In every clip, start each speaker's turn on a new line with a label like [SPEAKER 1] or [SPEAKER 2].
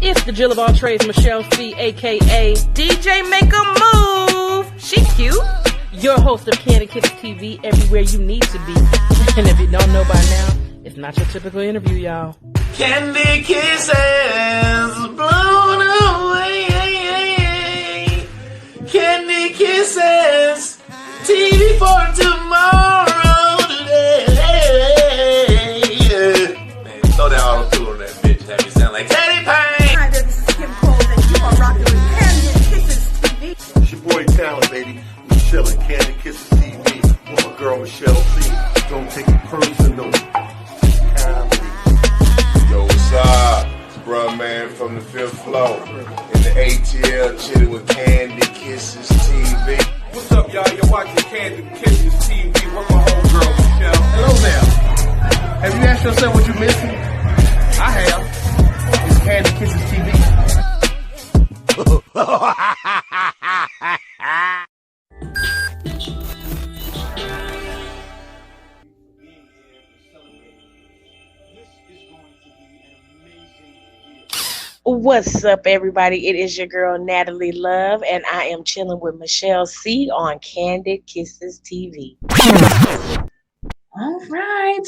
[SPEAKER 1] It's the Jill of all trades, Michelle C, aka DJ Make a Move. She cute. Your host of Kandid Kisses TV, everywhere you need to be. And if you don't know by now, it's not your typical interview, y'all.
[SPEAKER 2] Kandid Kisses blown away. Kandid Kisses TV for tomorrow today. Man, throw that auto-tune on that bitch. Have me sound like Teddy Payne.
[SPEAKER 3] Hi, this is Kim Cole, and you are rocking with Kandid Kisses TV.
[SPEAKER 4] It's your boy Talent, baby. Michelle and Kandid Kisses TV with my girl Michelle C. Don't take it personal.
[SPEAKER 5] Yo, what's up? It's bruh man from the fifth floor. In the ATL, chilling with Kandid Kisses TV.
[SPEAKER 6] What's up, y'all? You're watching Kandid Kisses TV with my homegirl, Michelle.
[SPEAKER 7] Hello there. Have you asked yourself what you're missing? I have. It's Kandid Kisses TV.
[SPEAKER 8] What's up, everybody? It is your girl, Natalie Love, and I am chilling with Michelle C on Kandid Kisses TV.
[SPEAKER 1] All right.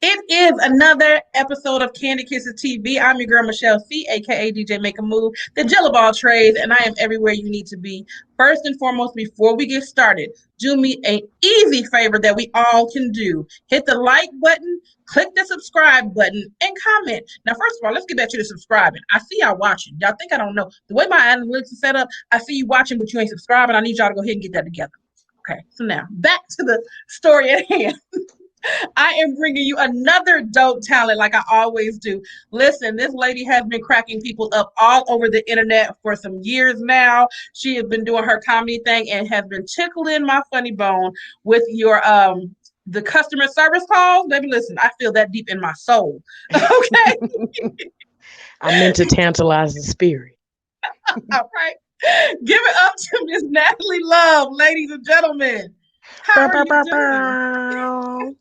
[SPEAKER 1] It is another episode of Kandid Kisses TV. I'm your girl, Michelle C, aka DJ Make a Move, the Jill of all trades, and I am everywhere you need to be. First and foremost, before we get started, do me an easy favor that we all can do. Hit the like button, click the subscribe button, and comment. Now, first of all, let's get back to the subscribing. I see y'all watching. Y'all think I don't know. The way my analytics is set up, I see you watching, but you ain't subscribing. I need y'all to go ahead and get that together. Okay, so now, back to the story at hand. I am bringing you another dope talent like I always do. Listen, this lady has been cracking people up all over the internet for some years now. She has been doing her comedy thing and has been tickling my funny bone with your the customer service calls. Baby, listen, I feel that deep in my soul. Okay.
[SPEAKER 8] I meant to tantalize the spirit.
[SPEAKER 1] All right. Give it up to Miss Natalie Love, ladies and gentlemen. How are you doing?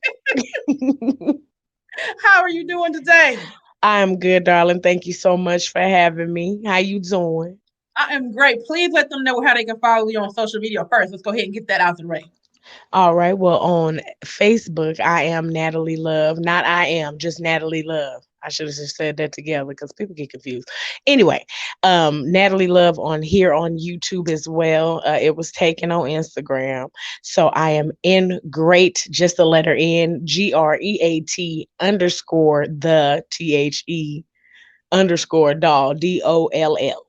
[SPEAKER 1] How are you doing today?
[SPEAKER 8] I am good, darling. Thank you so much for having me. How you doing?
[SPEAKER 1] I am great. Please let them know how they can follow you on social media first. Let's go ahead and get that out the way.
[SPEAKER 8] All right. Well, on Facebook, I am Natalie Love. Not I am, just Natalie Love. I should have just said that together because people get confused. Anyway, Natalie Love on YouTube as well. It was taken on Instagram. So I am in great, just the letter N, GREAT _ the THE _ DOLL.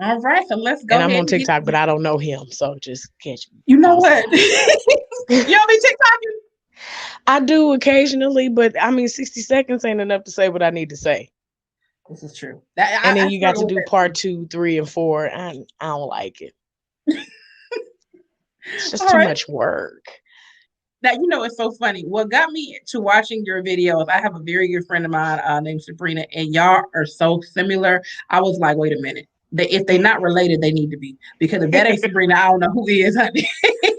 [SPEAKER 1] All right, so let's go.
[SPEAKER 8] And I'm on TikTok, but I don't know him, so just catch me.
[SPEAKER 1] You know what? You don't be TikToking?
[SPEAKER 8] I do occasionally, but I mean, 60 seconds ain't enough to say what I need to say.
[SPEAKER 1] This is true.
[SPEAKER 8] And then you got to do part 2, 3, and 4. I don't like it. It's just too much work.
[SPEAKER 1] Now, you know, it's so funny. What got me to watching your videos, I have a very good friend of mine named Sabrina, and y'all are so similar. I was like, wait a minute. If they're not related, they need to be. Because if that ain't Sabrina, I don't know who is.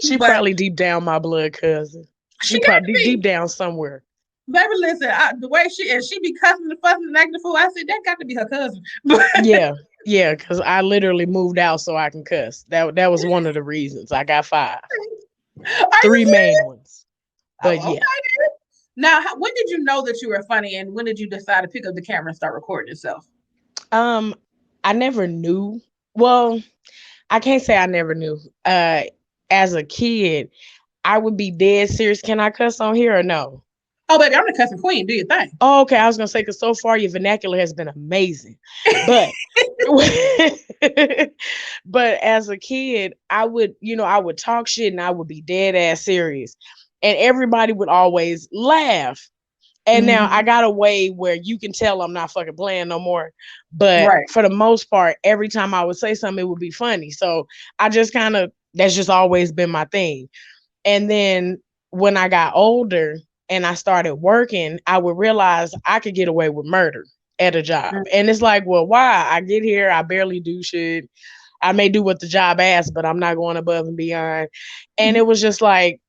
[SPEAKER 8] She probably deep down my blood cousin. She probably deep down somewhere.
[SPEAKER 1] Baby, listen, the way she be cussing and fussing and acting the fool, I said, that got to be her cousin.
[SPEAKER 8] Yeah, because I literally moved out so I can cuss. That was one of the reasons. I got 5. 3 main ones. But yeah.
[SPEAKER 1] Now, when did you know that you were funny, and when did you decide to pick up the camera and start recording yourself?
[SPEAKER 8] I never knew. Well, I can't say I never knew. As a kid, I would be dead serious. Can I cuss on here or no?
[SPEAKER 1] Oh, baby, I'm the cussing queen. Do your thing.
[SPEAKER 8] Oh, okay. I was going to say, because so far your vernacular has been amazing. But, but as a kid, I would talk shit and I would be dead ass serious. And everybody would always laugh. And now I got a way where you can tell I'm not fucking playing no more. But for the most part, every time I would say something, it would be funny. So I just that's just always been my thing. And then when I got older and I started working, I would realize I could get away with murder at a job. And it's like, well, why? I get here, I barely do shit. I may do what the job asks, but I'm not going above and beyond. And it was just like,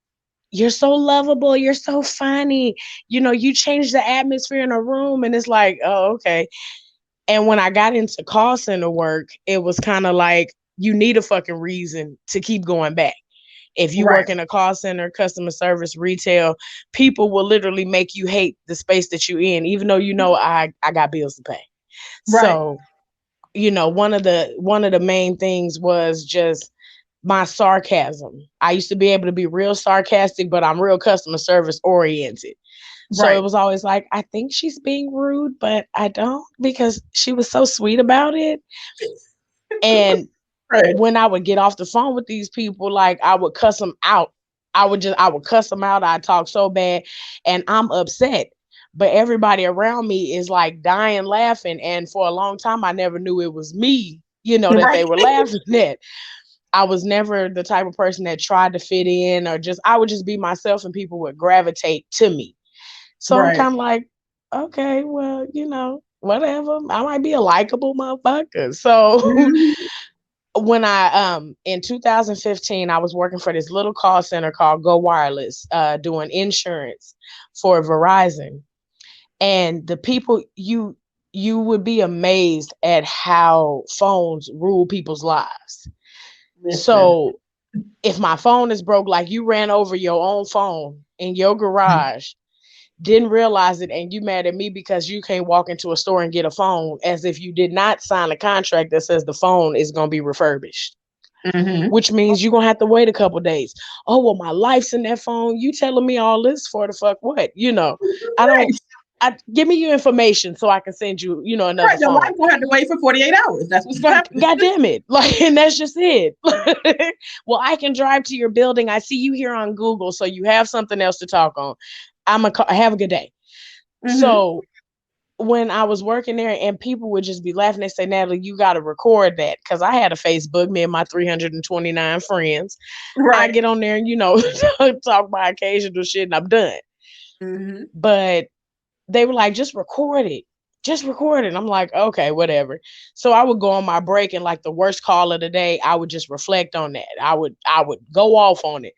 [SPEAKER 8] you're so lovable. You're so funny. You know, you change the atmosphere in a room. And it's like, oh, okay. And when I got into call center work, it was kind of like you need a fucking reason to keep going back. If you
[SPEAKER 1] Right.
[SPEAKER 8] work in a call center, customer service, retail, people will literally make you hate the space that you're in, even though you know I got bills to pay.
[SPEAKER 1] Right.
[SPEAKER 8] So, you know, one of the main things was just my sarcasm. I used to be able to be real sarcastic, but I'm real customer service oriented. So
[SPEAKER 1] Right.
[SPEAKER 8] it was always like, I think she's being rude, but I don't, because she was so sweet about it. And
[SPEAKER 1] Right.
[SPEAKER 8] when I would get off the phone with these people, like I would cuss them out. I would cuss them out. I talk so bad and I'm upset. But everybody around me is like dying laughing. And for a long time, I never knew it was me, you know, that they
[SPEAKER 1] Right.
[SPEAKER 8] were laughing at. I was never the type of person that tried to fit in, or just, I would just be myself and people would gravitate to me. So I'm
[SPEAKER 1] Right.
[SPEAKER 8] kind of like, okay, well, you know, whatever. I might be a likable motherfucker. So
[SPEAKER 1] Mhm.
[SPEAKER 8] when I in 2015, I was working for this little call center called Go Wireless, doing insurance for Verizon. And the people, you would be amazed at how phones rule people's lives.
[SPEAKER 1] Listen.
[SPEAKER 8] So if my phone is broke, like you ran over your own phone in your garage, didn't realize it, and you mad at me because you can't walk into a store and get a phone, as if you did not sign a contract that says the phone is going to be refurbished,
[SPEAKER 1] Mhm.
[SPEAKER 8] which means you're going to have to wait a couple days. Oh, well, my life's in that phone. You telling me all this for the fuck what? You know, I
[SPEAKER 1] Right.
[SPEAKER 8] don't, give me your information so I can send you, you know, another
[SPEAKER 1] Right. Your
[SPEAKER 8] phone.
[SPEAKER 1] wife gonna have to wait for 48 hours. That's what's gonna happen.
[SPEAKER 8] God damn it. Like, and that's just it. Well, I can drive to your building. I see you here on Google, so you have something else to talk on. Have a good day.
[SPEAKER 1] Mhm.
[SPEAKER 8] So when I was working there and people would just be laughing, they say, Natalie, you got to record that. Cause I had a Facebook, me and my 329 friends. I
[SPEAKER 1] Right.
[SPEAKER 8] get on there and, you know, talk my occasional shit and I'm done.
[SPEAKER 1] Mhm.
[SPEAKER 8] But they were like, just record it. Just record it. I'm like, okay, whatever. So I would go on my break and like the worst call of the day, I would just reflect on that. I would go off on it.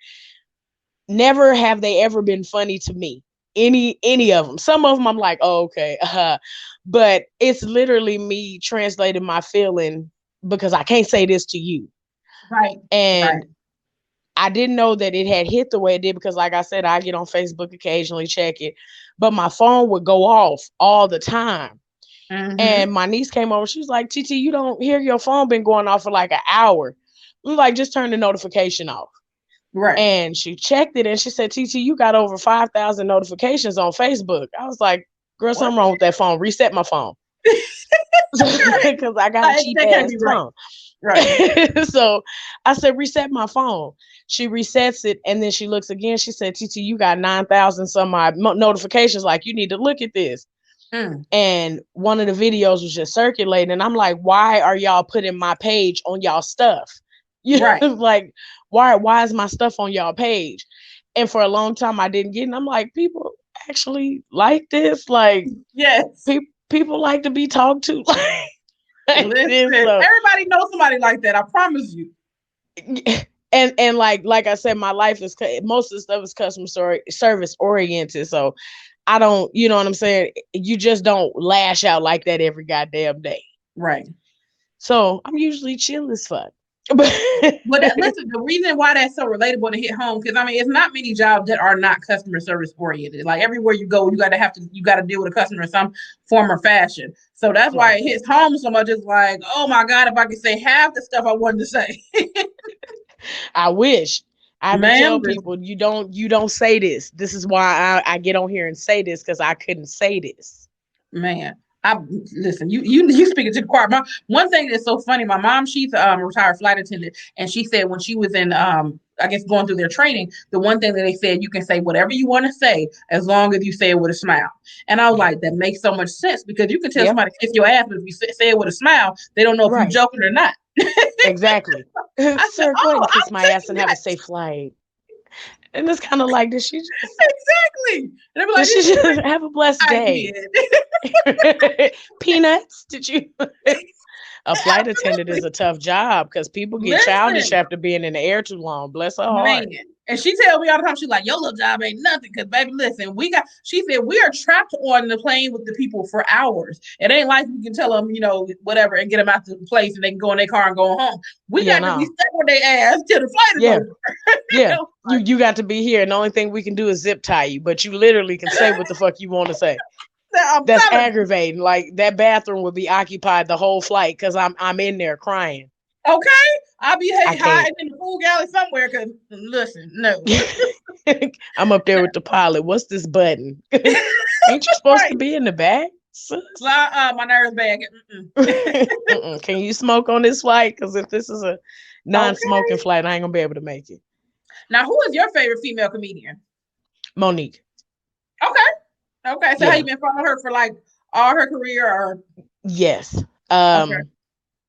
[SPEAKER 8] Never have they ever been funny to me. Any of them. Some of them I'm like, oh, okay. But it's literally me translating my feeling because I can't say this to you.
[SPEAKER 1] Right.
[SPEAKER 8] And
[SPEAKER 1] Right.
[SPEAKER 8] I didn't know that it had hit the way it did because, like I said, I get on Facebook occasionally, check it, but my phone would go off all the time.
[SPEAKER 1] Mhm.
[SPEAKER 8] And my niece came over. She was like, TT, you don't hear your phone been going off for like an hour. I'm like, just turn the notification off.
[SPEAKER 1] Right.
[SPEAKER 8] And she checked it and she said, TT, you got over 5,000 notifications on Facebook. I was like, girl,
[SPEAKER 1] What?
[SPEAKER 8] something wrong with that phone. Reset my phone.
[SPEAKER 1] Right.
[SPEAKER 8] Because I got a cheap
[SPEAKER 1] That can't
[SPEAKER 8] ass
[SPEAKER 1] be right.
[SPEAKER 8] phone.
[SPEAKER 1] Right.
[SPEAKER 8] So I said, reset my phone. She resets it and then she looks again. She said, TT, you got 9,000 some odd notifications. Like, you need to look at this.
[SPEAKER 1] Mm.
[SPEAKER 8] And one of the videos was just circulating. And I'm like, why are y'all putting my page on y'all stuff? You
[SPEAKER 1] Right.
[SPEAKER 8] know, like, why is my stuff on y'all page? And for a long time I didn't get it. And I'm like, people actually like this. Like,
[SPEAKER 1] Yes.
[SPEAKER 8] people like to be talked to. Like
[SPEAKER 1] Listen.
[SPEAKER 8] this. So,
[SPEAKER 1] Everybody knows somebody like that. I promise you.
[SPEAKER 8] and like I said, my life is most of the stuff is customer service oriented. So I don't, you know what I'm saying? You just don't lash out like that every goddamn day.
[SPEAKER 1] Right.
[SPEAKER 8] So I'm usually chill as fuck.
[SPEAKER 1] But listen, the reason why that's so relatable to hit home, because I mean, it's not many jobs that are not customer service oriented. Like everywhere you go, you got to deal with a customer in some form or fashion. So that's why
[SPEAKER 8] Right.
[SPEAKER 1] it hits home so much. It's like, oh my god, if I could say half the stuff I wanted to say,
[SPEAKER 8] I wish. I have to
[SPEAKER 1] man.
[SPEAKER 8] tell people you don't say this. This is why I get on here and say this, because I couldn't say this.
[SPEAKER 1] Man, I listen. You speaking to the choir. One thing that's so funny. My mom, she's a retired flight attendant, and she said when she was in I guess going through their training, the one thing that they said, you can say whatever you want to say as long as you say it with a smile. And I was like, that makes so much sense because you can tell
[SPEAKER 8] Yeah.
[SPEAKER 1] somebody kiss your ass, but if you say it with a smile, they don't know if you're
[SPEAKER 8] Right.
[SPEAKER 1] joking or not.
[SPEAKER 8] Exactly.
[SPEAKER 1] I said,
[SPEAKER 8] Sir, go ahead
[SPEAKER 1] oh,
[SPEAKER 8] and kiss
[SPEAKER 1] I'm
[SPEAKER 8] my ass
[SPEAKER 1] taking
[SPEAKER 8] and have a
[SPEAKER 1] that.
[SPEAKER 8] safe flight. And it's kind of like, did she just
[SPEAKER 1] Exactly. And they're like,
[SPEAKER 8] did she just have a blessed
[SPEAKER 1] I
[SPEAKER 8] day?
[SPEAKER 1] did.
[SPEAKER 8] Peanuts? Did you? A flight attendant is a tough job because people get childish
[SPEAKER 1] Listen.
[SPEAKER 8] after being in the air too long. Bless her
[SPEAKER 1] Man,
[SPEAKER 8] heart.
[SPEAKER 1] And she tell me all the time, she's like, your little job ain't nothing. Cause baby, listen, she said, we are trapped on the plane with the people for hours. It ain't like we can tell them, whatever, and get them out to the place and they can go in their car and go home. We got to be stuck on their ass till the flight is over.
[SPEAKER 8] Yeah. You got to be here. And the only thing we can do is zip tie you, but you literally can say what the fuck you want to say. That's aggravating. Like that bathroom would be occupied the whole flight because I'm in there crying.
[SPEAKER 1] Okay. I'll be hiding in the pool galley somewhere because, listen, no.
[SPEAKER 8] I'm up there with the pilot. What's this button? Ain't you supposed to be in the back?
[SPEAKER 1] My nerves bag.
[SPEAKER 8] Can you smoke on this flight? Because if this is a non-smoking flight, I ain't going to be able to make it.
[SPEAKER 1] Now, who is your favorite female comedian?
[SPEAKER 8] Monique.
[SPEAKER 1] Okay. So how you been following her for like all her career? Or?
[SPEAKER 8] Yes.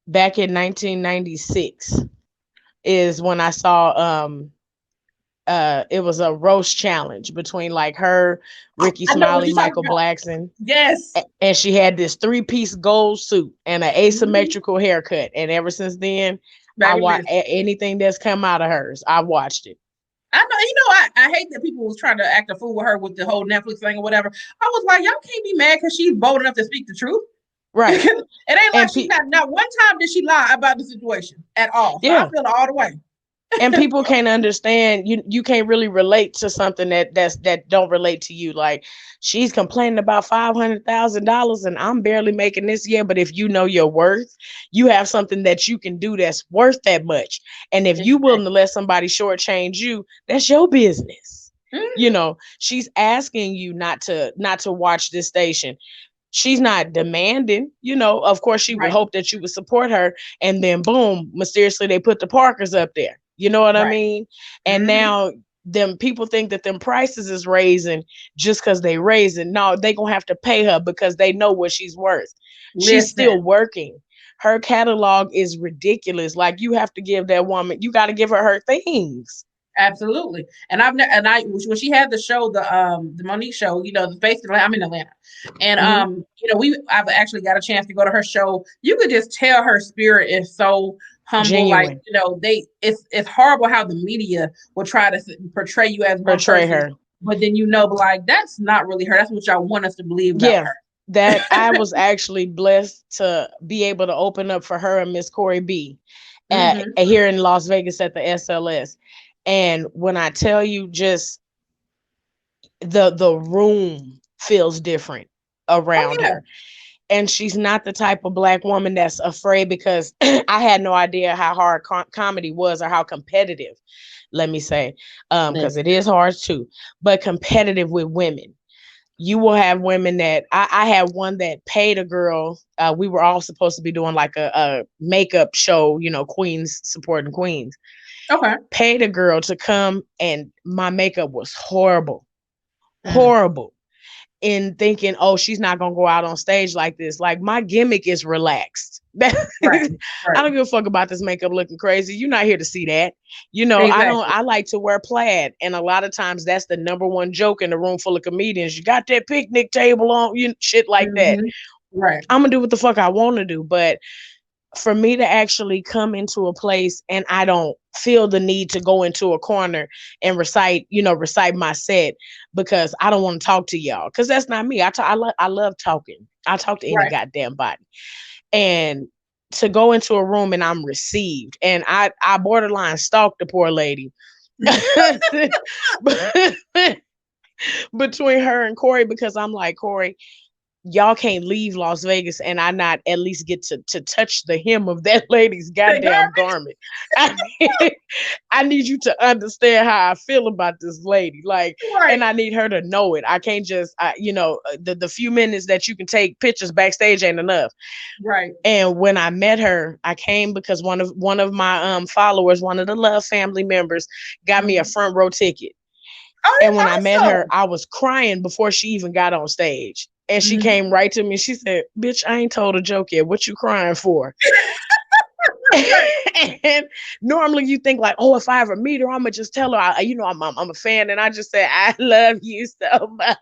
[SPEAKER 8] Back in 1996 is when I saw it was a roast challenge between like her, Ricky Smiley, Michael Blackson.
[SPEAKER 1] Yes.
[SPEAKER 8] And she had this 3-piece gold suit and an asymmetrical haircut. And ever since then, I watch anything that's come out of hers. I watched it.
[SPEAKER 1] I know, I hate that people was trying to act a fool with her with the whole Netflix thing or whatever. I was like, y'all can't be mad because she's bold enough to speak the truth.
[SPEAKER 8] Right.
[SPEAKER 1] It ain't like she not one time did she lie about the situation at all. So I feel it all the way.
[SPEAKER 8] And people can't understand. You can't really relate to something that don't relate to you. Like she's complaining about $500,000 and I'm barely making this year. But if you know your worth, you have something that you can do that's worth that much. And if you willing to let somebody shortchange you, that's your business. Mm-hmm. She's asking you not to watch this station. She's not demanding, of course she would hope that you would support her. And then boom, mysteriously they put the Parkers up there. You know what I mean? And now them people think that them prices is raising just because they raising. No, they gonna have to pay her because they know what she's worth. She's still working. Her catalog is ridiculous. Like you have to give that woman, you got to give her things.
[SPEAKER 1] Absolutely. And when she had the show, the Monique show, basically I'm in Atlanta. And I've actually got a chance to go to her show. You could just tell her spirit is so humble. Genuine. Like, it's horrible how the media will try to portray you as
[SPEAKER 8] portray her.
[SPEAKER 1] But then like that's not really her. That's what y'all want us to believe about her.
[SPEAKER 8] That I was actually blessed to be able to open up for her and Miss Corey B here in Las Vegas at the SLS. And when I tell you, just the room feels different around her. And she's not the type of Black woman that's afraid, because I had no idea how hard comedy was or how competitive, let me say, because it is hard too, but competitive with women. You will have women that I had one that paid a girl. We were all supposed to be doing like a makeup show, queens supporting queens.
[SPEAKER 1] Okay.
[SPEAKER 8] Paid a girl to come, and my makeup was horrible. Horrible. In thinking, oh, she's not gonna go out on stage like this. Like, my gimmick is relaxed. Right. I don't give a fuck about this makeup looking crazy. You're not here to see that. Exactly. I like to wear plaid. And a lot of times that's the number one joke in a room full of comedians. You got that picnic table on, shit like that.
[SPEAKER 1] Right.
[SPEAKER 8] I'm gonna do what the fuck I want to do. But for me to actually come into a place and I don't feel the need to go into a corner and recite my set because I don't want to talk to y'all, because that's not me. I love talking. I talk to any goddamn body. And to go into a room and I'm received, and I borderline stalked the poor lady between her and Corey, because I'm like, Corey, y'all can't leave Las Vegas and I not at least get to touch the hem of that lady's goddamn garment. I need you to understand how I feel about this lady. Like, and I need her to know it. I can't just, the few minutes that you can take pictures backstage ain't enough.
[SPEAKER 1] Right.
[SPEAKER 8] And when I met her, I came because one of my followers, one of the Love family members, got me a front row ticket.
[SPEAKER 1] Oh,
[SPEAKER 8] and when I met her, I was crying before she even got on stage. And she came right to me and she said, bitch, I ain't told a joke yet. What you crying for? And normally you think like, oh, if I ever meet her, I'm going to just tell her, I'm a fan. And I just said, I love you so much.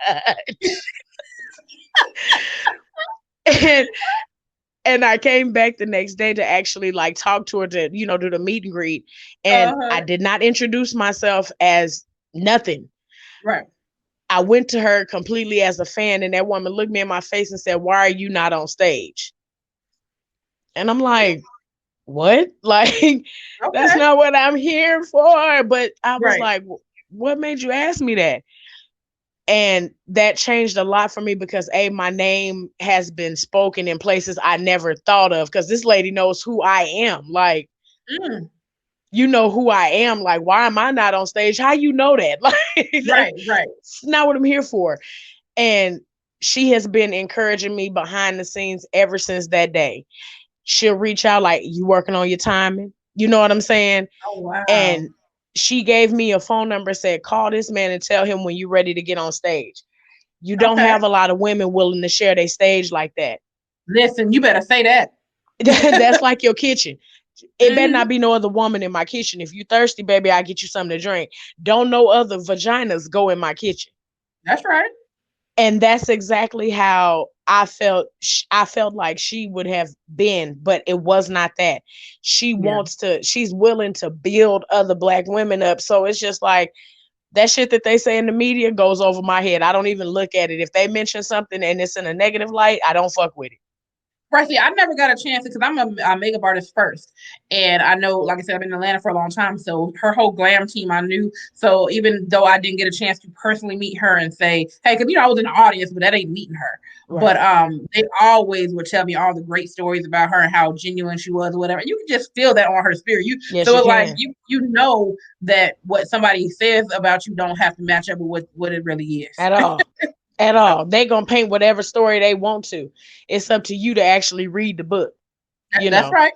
[SPEAKER 8] And I came back the next day to actually like talk to her to, do the meet and greet. And I did not introduce myself as nothing.
[SPEAKER 1] Right.
[SPEAKER 8] I went to her completely as a fan, and that woman looked me in my face and said, "Why are you not on stage?" And I'm like, what? Like, that's not what I'm here for. But I was like, what made you ask me that? And that changed a lot for me because my name has been spoken in places I never thought of, because this lady knows who I am. Like, you know who I am. Like, why am I not on stage? How you know that? Like,
[SPEAKER 1] right.
[SPEAKER 8] It's not what I'm here for. And she has been encouraging me behind the scenes ever since that day. She'll reach out like, you working on your timing? You know what I'm saying?
[SPEAKER 1] Oh, wow.
[SPEAKER 8] And she gave me a phone number, said, call this man and tell him when you're ready to get on stage. You don't have a lot of women willing to share their stage like that.
[SPEAKER 1] Listen, you better say that.
[SPEAKER 8] That's like your kitchen. It better not be no other woman in my kitchen. If you thirsty, baby, I'll get you something to drink. Don't no other vaginas go in my kitchen.
[SPEAKER 1] That's right.
[SPEAKER 8] And that's exactly how I felt. I felt like she would have been, but it was not that. She wants to, she's willing to build other Black women up. So it's just like, that shit that they say in the media goes over my head. I don't even look at it. If they mention something and it's in a negative light, I don't fuck with it.
[SPEAKER 1] Right. See, I never got a chance because I'm a makeup artist first. And I know, like I said, I've been in Atlanta for a long time. So her whole glam team I knew. So even though I didn't get a chance to personally meet her and say, hey, because, I was in the audience, but that ain't meeting her. Right. But they always would tell me all the great stories about her and how genuine she was or whatever. And you can just feel that on her spirit. So it's like, you know that what somebody says about you don't have to match up with what it really is.
[SPEAKER 8] At all. At all. They gonna paint whatever story they want to. It's up to you to actually read the book.
[SPEAKER 1] That's right.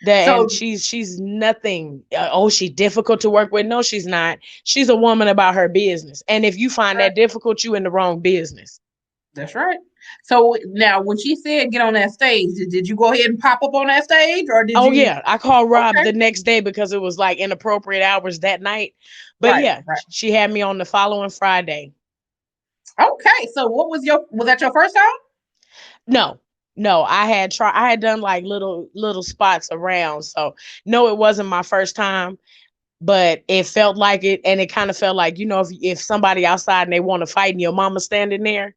[SPEAKER 8] And she's nothing. She's difficult to work with. No, she's not. She's a woman about her business. And if you find that difficult, you in the wrong business.
[SPEAKER 1] That's right. So now, when she said get on that stage, did you go ahead and pop up on that stage, or did you?
[SPEAKER 8] Oh yeah, I called Rob the next day because it was like inappropriate hours that night. But she had me on the following Friday.
[SPEAKER 1] Okay, so was that your first time?
[SPEAKER 8] No, I had done like little spots around. So no, it wasn't my first time, but it felt like it. And it kind of felt like, if somebody outside and they want to fight and your mama standing there,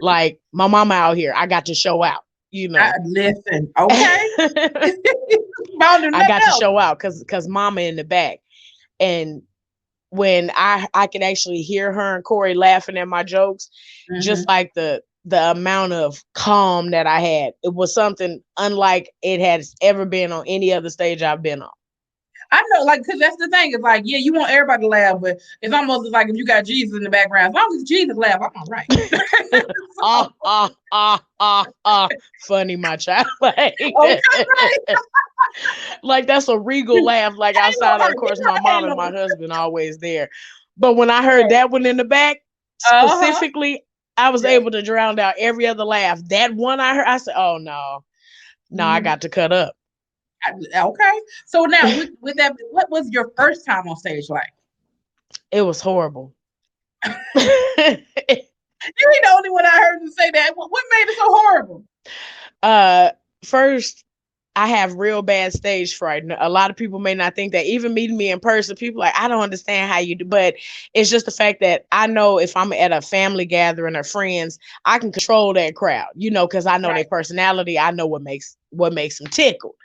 [SPEAKER 8] like, my mama out here, I got to show out,
[SPEAKER 1] listen, okay.
[SPEAKER 8] I got to show out because mama in the back. And when I could actually hear her and Corey laughing at my jokes, just like the amount of calm that I had, it was something unlike it has ever been on any other stage I've been on.
[SPEAKER 1] I know, like, because that's the thing. It's like, you want everybody to laugh, but it's almost like if you got Jesus in the background, as long as Jesus laugh, I'm all right.
[SPEAKER 8] Funny, my child. Like, that's a regal laugh. Like, outside, of course, my mom and my husband always there. But when I heard that one in the back, specifically, I was able to drown out every other laugh. That one I heard, I said, oh, no, I got to cut up.
[SPEAKER 1] Okay. So now, with that, what was your first time on stage like?
[SPEAKER 8] It was horrible.
[SPEAKER 1] You ain't the only one I heard you say that. What made it so horrible?
[SPEAKER 8] First, I have real bad stage fright. A lot of people may not think that. Even meeting me in person, people like, I don't understand how you do, but it's just the fact that I know if I'm at a family gathering or friends, I can control that crowd, because I know their personality. I know what makes them tickle.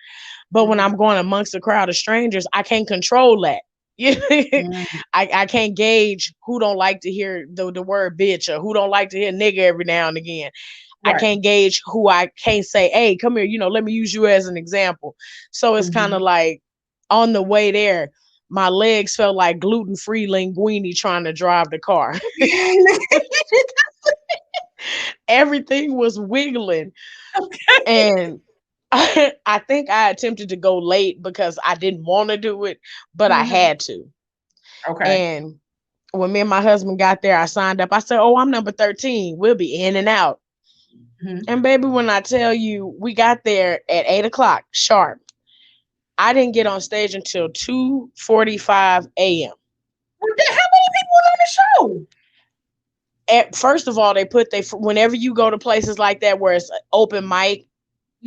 [SPEAKER 8] But when I'm going amongst a crowd of strangers, I can't control that. I can't gauge who don't like to hear the word bitch or who don't like to hear nigga every now and again. Right. I can't gauge who I can't say, hey, come here, let me use you as an example. So it's kind of like on the way there, my legs felt like gluten-free linguine trying to drive the car. Everything was wiggling. Okay. And I think I attempted to go late because I didn't want to do it, but I had to. Okay. And when me and my husband got there, I signed up. I said, oh, I'm number 13. We'll be in and out. And baby, when I tell you, we got there at 8:00 sharp. I didn't get on stage until 2:45 a.m.
[SPEAKER 1] How many people were on the show?
[SPEAKER 8] First of all, whenever you go to places like that where it's open mic,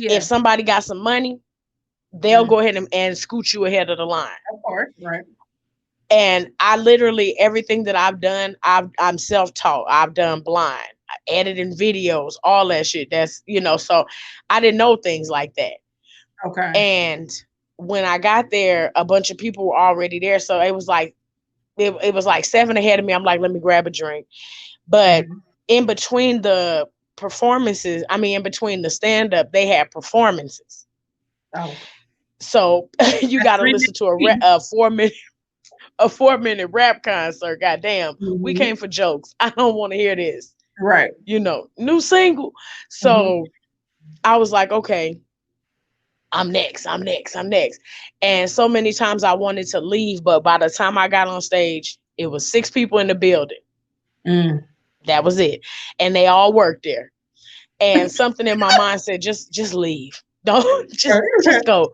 [SPEAKER 1] Yeah.
[SPEAKER 8] If somebody got some money, they'll go ahead and scoot you ahead of the line.
[SPEAKER 1] Of course, right.
[SPEAKER 8] And I literally, everything that I've done, I'm self-taught. I've done blind, editing videos, all that shit. That's, so I didn't know things like that.
[SPEAKER 1] Okay.
[SPEAKER 8] And when I got there, a bunch of people were already there. So it was like, it was like 7 ahead of me. I'm like, let me grab a drink. But in between the performances, in between the stand-up, they had performances.
[SPEAKER 1] Oh.
[SPEAKER 8] So you got to listen to a 4-minute rap concert. Goddamn, we came for jokes. I don't want to hear this.
[SPEAKER 1] Right.
[SPEAKER 8] New single. So I was like, okay, I'm next. And so many times I wanted to leave, but by the time I got on stage, it was 6 people in the building. That was it. And they all worked there. And something in my mind said, just leave. Don't just go.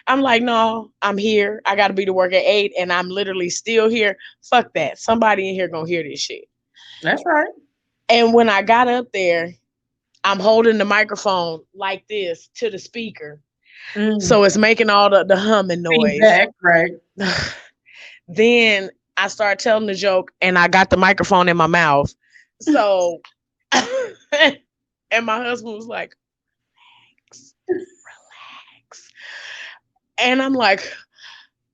[SPEAKER 8] I'm like, no, I'm here. I got to be to work at 8 and I'm literally still here. Fuck that. Somebody in here gonna hear this shit.
[SPEAKER 1] That's right.
[SPEAKER 8] And when I got up there, I'm holding the microphone like this to the speaker. So it's making all the humming noise.
[SPEAKER 1] Feedback, right.
[SPEAKER 8] Then I start telling the joke and I got the microphone in my mouth. So, and my husband was like, relax. And I'm like,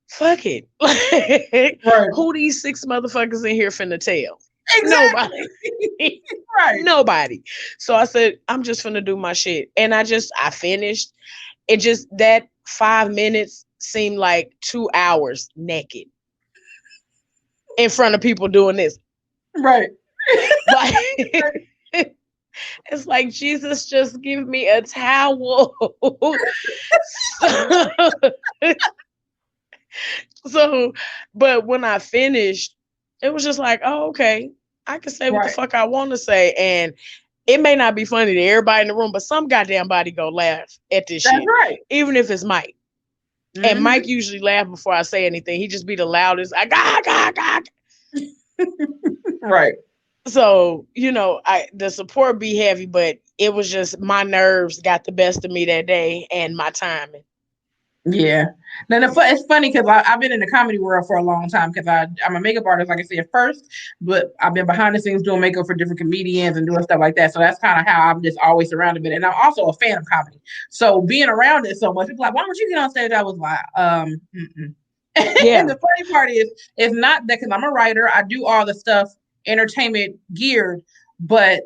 [SPEAKER 8] fuck it.
[SPEAKER 1] Right.
[SPEAKER 8] Who these 6 motherfuckers in here finna tell?
[SPEAKER 1] Exactly.
[SPEAKER 8] Nobody.
[SPEAKER 1] Right.
[SPEAKER 8] Nobody. So I said, I'm just finna do my shit. And I finished. It just, that 5 minutes seemed like 2 hours naked in front of people doing this.
[SPEAKER 1] Right.
[SPEAKER 8] Like, it's like, Jesus, just give me a towel. So, but when I finished, it was just like, oh, okay, I can say what the fuck I want to say. And it may not be funny to everybody in the room, but some goddamn body go laugh at this shit.
[SPEAKER 1] That's right.
[SPEAKER 8] Even if it's Mike. And Mike usually laugh before I say anything. He just be the loudest.
[SPEAKER 1] Right.
[SPEAKER 8] So, the support be heavy, but it was just my nerves got the best of me that day and my timing.
[SPEAKER 1] Yeah. Now, it's funny because I've been in the comedy world for a long time because I'm a makeup artist, like I said first, but I've been behind the scenes doing makeup for different comedians and doing stuff like that. So that's kind of how I'm just always surrounded with it. And I'm also a fan of comedy. So being around it so much, people like, why don't you get on stage? I was like, Yeah. And the funny part is, it's not that because I'm a writer, I do all the stuff entertainment geared, but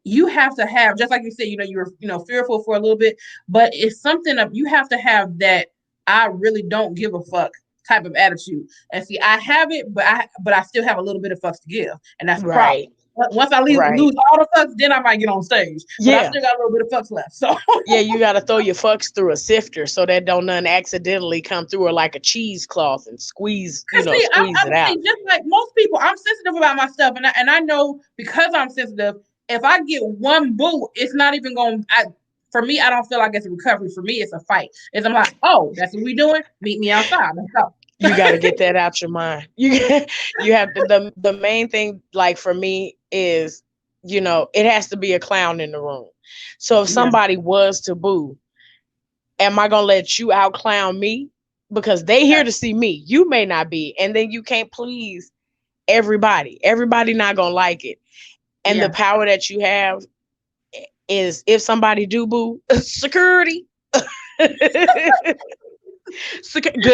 [SPEAKER 1] you have to have, just like you said, you were, fearful for a little bit, but it's something that you have to have that I really don't give a fuck type of attitude. And see, I have it, but I still have a little bit of fucks to give. And that's the problem. Once I lose all the fucks, then I might get on stage. But I still got a little bit of fucks left. So
[SPEAKER 8] yeah, you got to throw your fucks through a sifter so that don't none accidentally come through or like a cheesecloth and squeeze, squeeze it out.
[SPEAKER 1] Just like most people, I'm sensitive about my stuff. And I know because I'm sensitive, if I get one boo, it's not even going to... For me, I don't feel like it's a recovery. For me, it's a fight. I'm like, oh, that's what we doing? Meet me outside. Let's go.
[SPEAKER 8] You got to get that out your mind. You have to, the main thing, like for me is, it has to be a clown in the room. So if somebody was to boo, am I going to let you out clown me? Because they here to see me. You may not be. And then you can't please everybody. Everybody not going to like it. And the power that you have is if somebody do boo, security. Good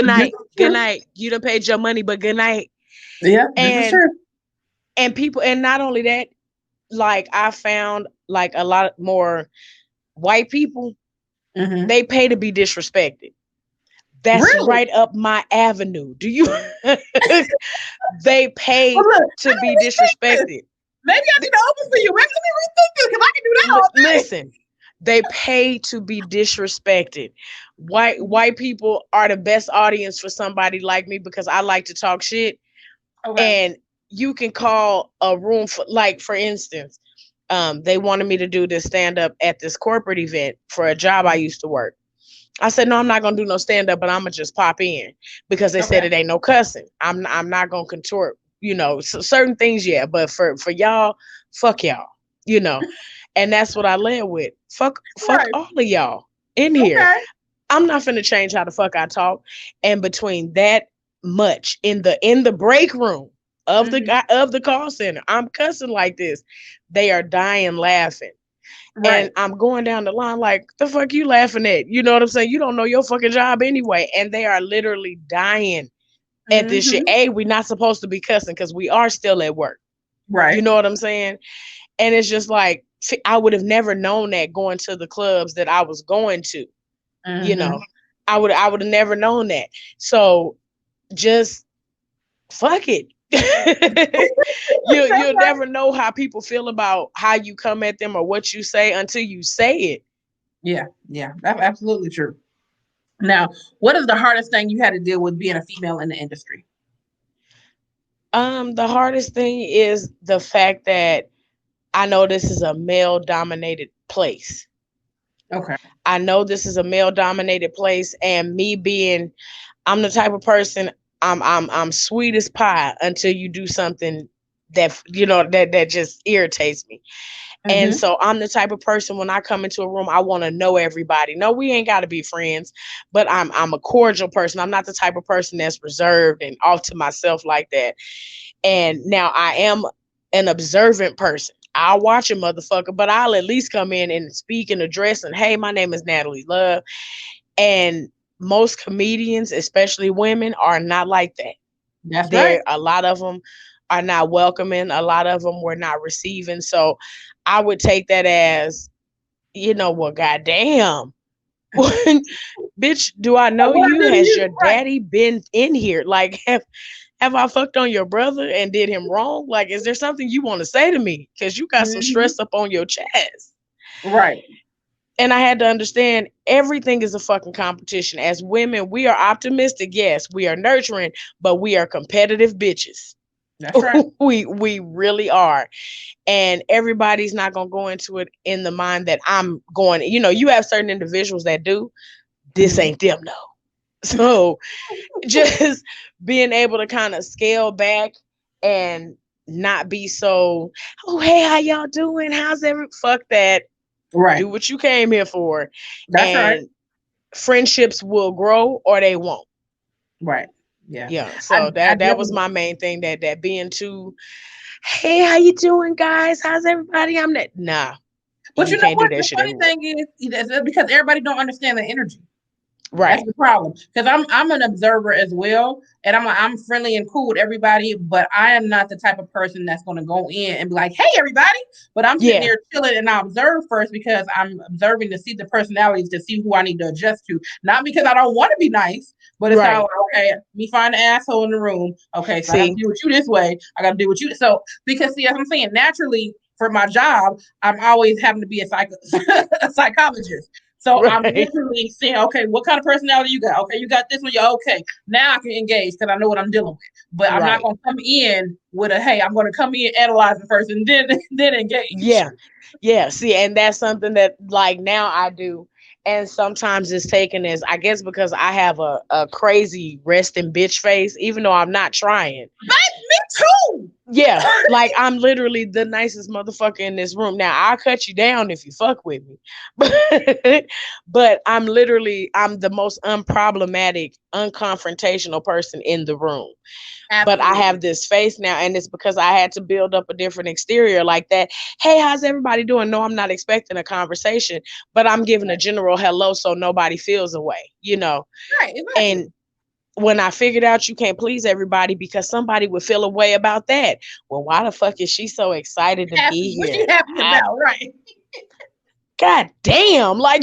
[SPEAKER 8] night. Good night. You done paid your money, but good night.
[SPEAKER 1] Yeah, this is true.
[SPEAKER 8] And people, and not only that, like I found like a lot more white people, they pay to be disrespected. That's right up my avenue. Do you? They pay to be disrespected.
[SPEAKER 1] Maybe I need to open for you. Maybe let me rethink this because I can do that all day.
[SPEAKER 8] Listen, they pay to be disrespected. White people are the best audience for somebody like me because I like to talk shit. Okay. And you can call a room for instance, they wanted me to do this stand-up at this corporate event for a job I used to work. I said, no, I'm not going to do no stand-up, but I'm going to just pop in because they said it ain't no cussing. I'm not going to contort. Certain things, yeah, but for y'all, fuck y'all, and that's what I led with. Fuck all of y'all. in here.
[SPEAKER 1] Okay.
[SPEAKER 8] I'm not finna change how the fuck I talk. And between that much in the break room of the guy of the call center, I'm cussing like this. They are dying laughing.
[SPEAKER 1] Right.
[SPEAKER 8] And I'm going down the line like, the fuck you laughing at? You know what I'm saying? You don't know your fucking job anyway. And they are literally dying at this shit. A, we're not supposed to be cussing because we are still at work.
[SPEAKER 1] Right.
[SPEAKER 8] You know what I'm saying? And it's just like, I would have never known that going to the clubs that I was going to. You know, I would have never known that. So just fuck it. You'll never know how people feel about how you come at them or what you say until you say it.
[SPEAKER 1] Yeah, that's absolutely true. Now, what is the hardest thing you had to deal with being a female in the industry?
[SPEAKER 8] The hardest thing is the fact that I know this is a male dominated place.
[SPEAKER 1] Okay.
[SPEAKER 8] I know this is a male dominated place, and me being, I'm the type of person, I'm sweet as pie until you do something that that just irritates me. And so I'm the type of person, when I come into a room, I want to know everybody. No, we ain't got to be friends, but I'm a cordial person. I'm not the type of person that's reserved and off to myself like that. And now I am an observant person. I'll watch a motherfucker, but I'll at least come in and speak and address and, hey, my name is Natalie Love. And most comedians, especially women, are not like that.
[SPEAKER 1] That's right.
[SPEAKER 8] A lot of them are not welcoming. A lot of them were not receiving. So I would take that as, well, goddamn. Bitch, do I know you? Has your daddy been in here? Like, have I fucked on your brother and did him wrong? Like, is there something you want to say to me? Because you got some stress up on your chest.
[SPEAKER 1] Right.
[SPEAKER 8] And I had to understand everything is a fucking competition. As women, we are optimistic. Yes, we are nurturing, but we are competitive bitches.
[SPEAKER 1] That's right.
[SPEAKER 8] we really are. And everybody's not going to go into it in the mind that I'm going, you have certain individuals that do. This ain't them, no. So just being able to kind of scale back and not be so, oh, hey, how y'all doing? How's fuck that.
[SPEAKER 1] Right.
[SPEAKER 8] Do what you came here for.
[SPEAKER 1] That's
[SPEAKER 8] and
[SPEAKER 1] right.
[SPEAKER 8] Friendships will grow or they won't.
[SPEAKER 1] Right. Yeah.
[SPEAKER 8] Yeah. So that was my main thing, that being too, hey, how you doing, guys? How's everybody? I'm not, nah.
[SPEAKER 1] But you know
[SPEAKER 8] can't
[SPEAKER 1] what?
[SPEAKER 8] do that
[SPEAKER 1] The
[SPEAKER 8] shit
[SPEAKER 1] funny thing is because everybody don't understand the energy.
[SPEAKER 8] Right.
[SPEAKER 1] That's the problem. Because I'm an observer as well, and I'm friendly and cool with everybody, but I am not the type of person that's going to go in and be like, "Hey, everybody!" But I'm sitting there chilling and I observe first because I'm observing to see the personalities, to see who I need to adjust to, not because I don't want to be nice, but it's kind of like, okay, me find an asshole in the room. Okay, so I got to deal with you this way. I got to deal with you. So because as I'm saying, naturally for my job, I'm always having to be a psychologist. So I'm literally saying, okay, what kind of personality you got? Okay, you got this one. You're okay. Now I can engage because I know what I'm dealing with. But I'm not going to come in with hey, I'm going to come in, analyze it first, and then engage.
[SPEAKER 8] Yeah. Yeah. See, and that's something that like now I do. And sometimes it's taken as, I guess, because I have a crazy resting bitch face, even though I'm not trying.
[SPEAKER 1] But me too.
[SPEAKER 8] Yeah, like I'm literally the nicest motherfucker in this room. Now I'll cut you down if you fuck with me, but I'm the most unproblematic, unconfrontational person in the room. Absolutely. But I have this face now, and it's because I had to build up a different exterior like that. Hey, how's everybody doing? No, I'm not expecting a conversation, but I'm giving a general hello so nobody feels away, Right, exactly. And when I figured out you can't please everybody because somebody would feel a way about that. Well, why the fuck is she so excited to be here?
[SPEAKER 1] What you happy about, right?
[SPEAKER 8] God damn, like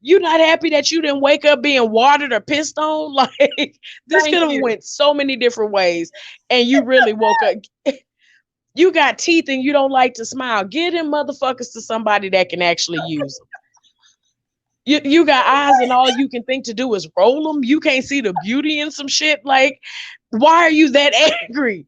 [SPEAKER 8] you not happy that you didn't wake up being watered or pissed on? Like this could have went so many different ways, and you really woke up. You got teeth and you don't like to smile. Get them motherfuckers to somebody that can actually use them. You got eyes and all you can think to do is roll them. You can't see the beauty in some shit. Like, why are you that angry?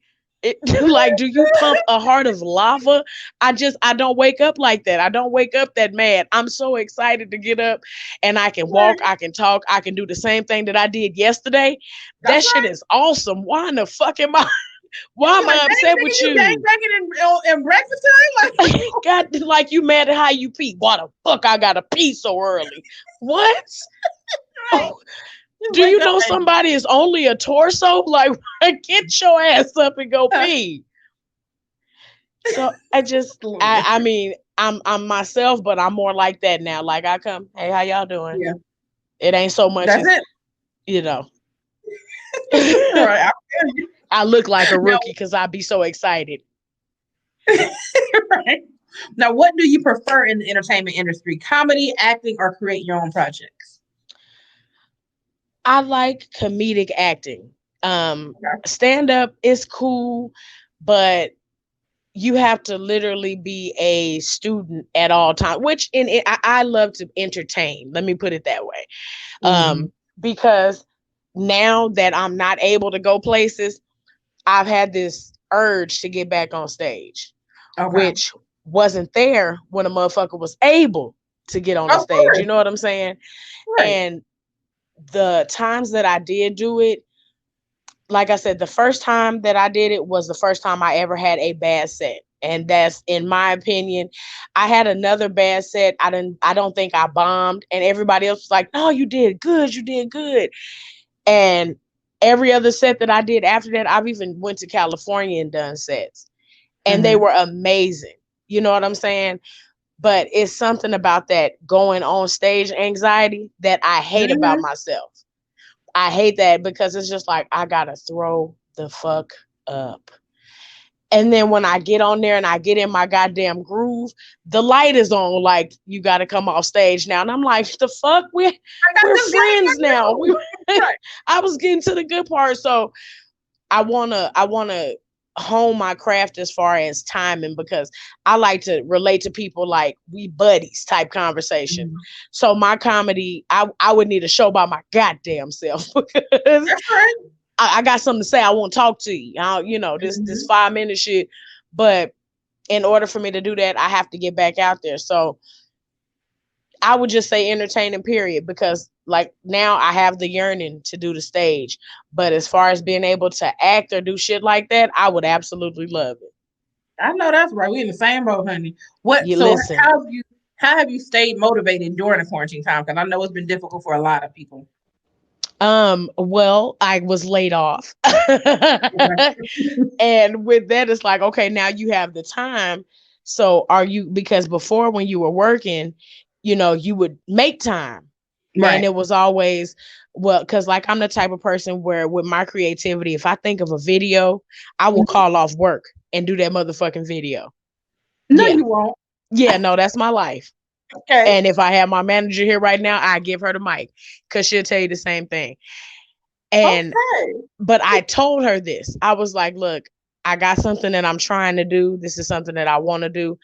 [SPEAKER 8] Like, do you pump a heart of lava? I don't wake up like that. I don't wake up that mad. I'm so excited to get up and I can walk, I can talk, I can do the same thing that I did yesterday. That shit is awesome. Why in the fuck am I? Why am
[SPEAKER 1] Like,
[SPEAKER 8] I
[SPEAKER 1] dang,
[SPEAKER 8] upset
[SPEAKER 1] nigga,
[SPEAKER 8] with
[SPEAKER 1] you gang
[SPEAKER 8] you?
[SPEAKER 1] banging in breakfast time? Like,
[SPEAKER 8] God, like you mad at how you pee? Why the fuck I gotta pee so early? What?
[SPEAKER 1] right. You
[SPEAKER 8] Do
[SPEAKER 1] wake
[SPEAKER 8] you
[SPEAKER 1] up
[SPEAKER 8] know
[SPEAKER 1] angry.
[SPEAKER 8] somebody is only a torso? Like, get your ass up and go pee. So I mean, I'm myself, but I'm more like that now. Like I come, hey, how y'all doing?
[SPEAKER 1] Yeah,
[SPEAKER 8] It ain't so much
[SPEAKER 1] that's
[SPEAKER 8] as,
[SPEAKER 1] it.
[SPEAKER 8] you know,
[SPEAKER 1] Right. I feel you.
[SPEAKER 8] I look like a
[SPEAKER 1] Now,
[SPEAKER 8] rookie because I be so excited.
[SPEAKER 1] right. Now, what do you prefer in the entertainment industry? Comedy, acting, or create your own projects?
[SPEAKER 8] I like comedic acting.
[SPEAKER 1] Okay.
[SPEAKER 8] Stand up is cool, but you have to literally be a student at all times, which I love to entertain. Let me put it that way.
[SPEAKER 1] Mhm.
[SPEAKER 8] Because now that I'm not able to go places, I've had this urge to get back on stage,
[SPEAKER 1] Okay.
[SPEAKER 8] which wasn't there when a motherfucker was able to get on the
[SPEAKER 1] Of
[SPEAKER 8] stage. You
[SPEAKER 1] course.
[SPEAKER 8] know what I'm saying?
[SPEAKER 1] Right.
[SPEAKER 8] And the times that I did do it, like I said, the first time that I did it was the first time I ever had a bad set. And that's in my opinion. I had another bad set. I don't think I bombed. And everybody else was like, no, you did good. You did good. And every other set that I did after that, I've even went to California and done sets. And they
[SPEAKER 1] Mhm.
[SPEAKER 8] were amazing. You know what I'm saying? But it's something about that going on stage anxiety that I hate about
[SPEAKER 1] Mhm.
[SPEAKER 8] myself. I hate that because it's just like I gotta throw the fuck up. And then when I get on there and I get in my goddamn groove, the light is on like you gotta come off stage now. And I'm like, the fuck?
[SPEAKER 1] I got
[SPEAKER 8] We're
[SPEAKER 1] this guy in my
[SPEAKER 8] friends now.
[SPEAKER 1] room. Right.
[SPEAKER 8] I was getting to the good part. So I wanna hone my craft as far as timing because I like to relate to people like we buddies type conversation.
[SPEAKER 1] Mhm.
[SPEAKER 8] So my comedy, I would need a show by my goddamn self because
[SPEAKER 1] That's right.
[SPEAKER 8] I got something to say. I won't talk to you. This
[SPEAKER 1] Mhm.
[SPEAKER 8] 5 minute shit. But in order for me to do that, I have to get back out there. So I would just say entertaining, period, because like now I have the yearning to do the stage. But as far as being able to act or do shit like that, I would absolutely love it.
[SPEAKER 1] I know that's right. We in the same boat, honey. What?
[SPEAKER 8] You
[SPEAKER 1] So
[SPEAKER 8] listen.
[SPEAKER 1] how have you stayed motivated during the quarantine time? Because I know it's been difficult for a lot of people.
[SPEAKER 8] Well, I was laid off. And with that, it's like, okay, now you have the time. So are you, because before when you were working, you would make time. And
[SPEAKER 1] Right.
[SPEAKER 8] it was always, well, because like I'm the type of person where with my creativity, if I think of a video, I will
[SPEAKER 1] Mhm.
[SPEAKER 8] call off work and do that motherfucking video.
[SPEAKER 1] No,
[SPEAKER 8] Yeah.
[SPEAKER 1] you won't.
[SPEAKER 8] Yeah, no, that's my life.
[SPEAKER 1] Okay.
[SPEAKER 8] And if I have my manager here right now, I give her the mic because she'll tell you the same thing. And
[SPEAKER 1] Okay.
[SPEAKER 8] but I told her this. I was like, look, I got something that I'm trying to do. This is something that I want to do.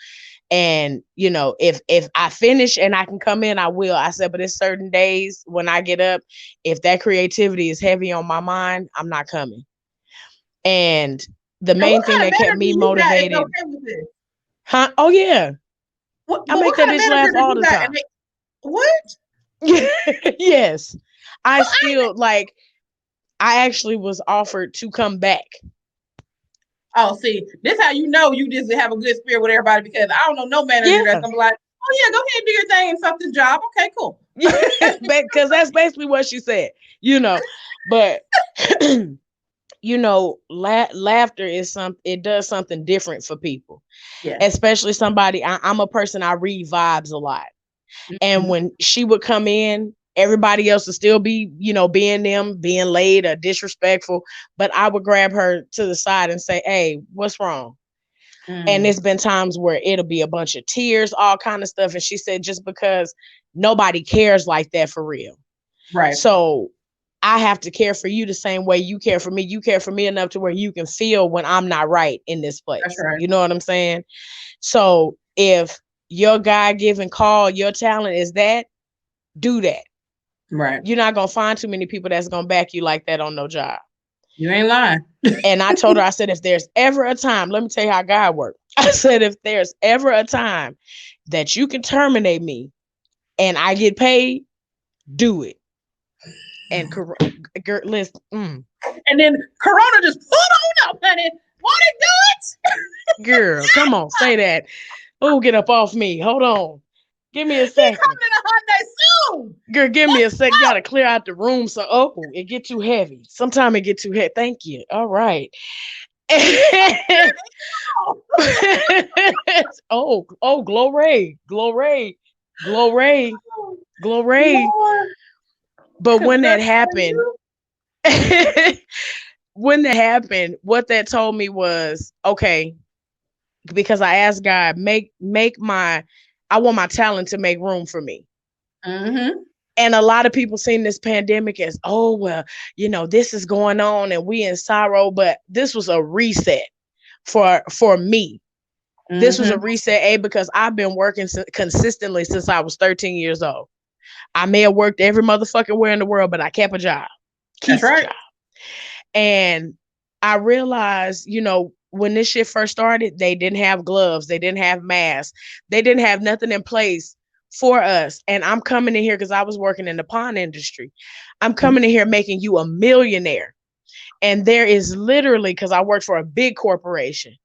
[SPEAKER 8] And if I finish and I can come in, I will. I said, but it's certain days when I get up, if that creativity is heavy on my mind, I'm not coming. And the
[SPEAKER 1] And what
[SPEAKER 8] main thing
[SPEAKER 1] kind of
[SPEAKER 8] that kept
[SPEAKER 1] manager
[SPEAKER 8] me
[SPEAKER 1] you got is
[SPEAKER 8] motivated,
[SPEAKER 1] okay with this?
[SPEAKER 8] huh? Oh yeah. I
[SPEAKER 1] But
[SPEAKER 8] make
[SPEAKER 1] what
[SPEAKER 8] that
[SPEAKER 1] kind of
[SPEAKER 8] bitch
[SPEAKER 1] manager
[SPEAKER 8] laugh
[SPEAKER 1] did
[SPEAKER 8] all
[SPEAKER 1] you
[SPEAKER 8] the
[SPEAKER 1] got?
[SPEAKER 8] time.
[SPEAKER 1] What?
[SPEAKER 8] Yes. I
[SPEAKER 1] So I ain't.
[SPEAKER 8] still like I actually was offered to come back.
[SPEAKER 1] Oh, see, this how you know you just have a good spirit with everybody because I don't know no manager that's
[SPEAKER 8] Yeah.
[SPEAKER 1] gonna be like, oh yeah, go ahead and do your thing and fuck this job. Okay, cool.
[SPEAKER 8] Yeah, because that's basically what she said, But laughter is it does something different for people,
[SPEAKER 1] Yes.
[SPEAKER 8] especially somebody. I'm a person, I read vibes a lot. And
[SPEAKER 1] Mhm.
[SPEAKER 8] when she would come in, everybody else would still be, being them, being late or disrespectful. But I would grab her to the side and say, hey, what's wrong? And
[SPEAKER 1] Mm.
[SPEAKER 8] it's been times where it'll be a bunch of tears, all kind of stuff. And she said, just because nobody cares like that for real.
[SPEAKER 1] Right.
[SPEAKER 8] So I have to care for you the same way you care for me. You care for me enough to where you can feel when I'm not right in this
[SPEAKER 1] That's
[SPEAKER 8] place.
[SPEAKER 1] right.
[SPEAKER 8] You know what I'm saying? So if your God given call, your talent is that, do that.
[SPEAKER 1] Right.
[SPEAKER 8] You're not going to find too many people that's going to back you like that on no job.
[SPEAKER 1] You ain't lying.
[SPEAKER 8] And I told her, I said, if there's ever a time, let me tell you how God works. I said, if there's ever a time that you can terminate me and I get paid, do it. And girl, listen,
[SPEAKER 1] And then Corona just pulled on up, honey. Want to do it?
[SPEAKER 8] girl, come on, say that. Oh, get up off me. Hold on. Give me a
[SPEAKER 1] He
[SPEAKER 8] second.
[SPEAKER 1] coming in a Hyundai soon.
[SPEAKER 8] Girl, give me a second. Gotta clear out the room. So, it get too heavy. Sometimes it get too heavy. Thank you. All right. Glory.
[SPEAKER 1] Lord,
[SPEAKER 8] But when that
[SPEAKER 1] congratulations.
[SPEAKER 8] happened, what that told me was, okay, because I asked God, I want my talent to make room for me.
[SPEAKER 1] Mm-hmm.
[SPEAKER 8] And a lot of people seen this pandemic as, oh, well, this is going on and we in sorrow, but this was a reset for me.
[SPEAKER 1] Mm-hmm.
[SPEAKER 8] This was a reset, because I've been working consistently since I was 13 years old. I may have worked every motherfucking where in the world, but I kept a job.
[SPEAKER 1] That's right.
[SPEAKER 8] Job. And I realized, when this shit first started, they didn't have gloves. They didn't have masks. They didn't have nothing in place for us. And I'm coming in here because I was working in the pawn industry. I'm coming in here making you a millionaire. And there is literally, because I work for a big corporation,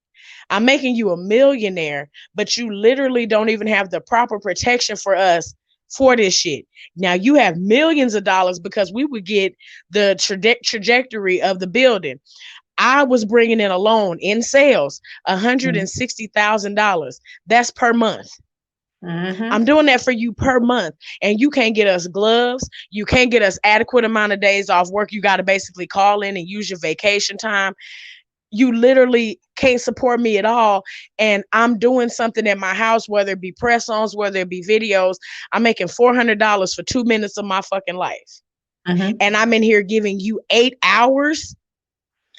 [SPEAKER 8] I'm making you a millionaire, but you literally don't even have the proper protection for us for this shit. Now you have millions of dollars because we would get the trajectory of the building. I was bringing in alone in sales $160,000. That's per month.
[SPEAKER 1] Mm-hmm.
[SPEAKER 8] I'm doing that for you per month, and you can't get us gloves. You can't get us adequate amount of days off work. You got to basically call in and use your vacation time. You literally can't support me at all. And I'm doing something at my house, whether it be press-ons, whether it be videos. I'm making $400 for 2 minutes of my fucking life.
[SPEAKER 1] Mm-hmm.
[SPEAKER 8] And I'm in here giving you 8 hours.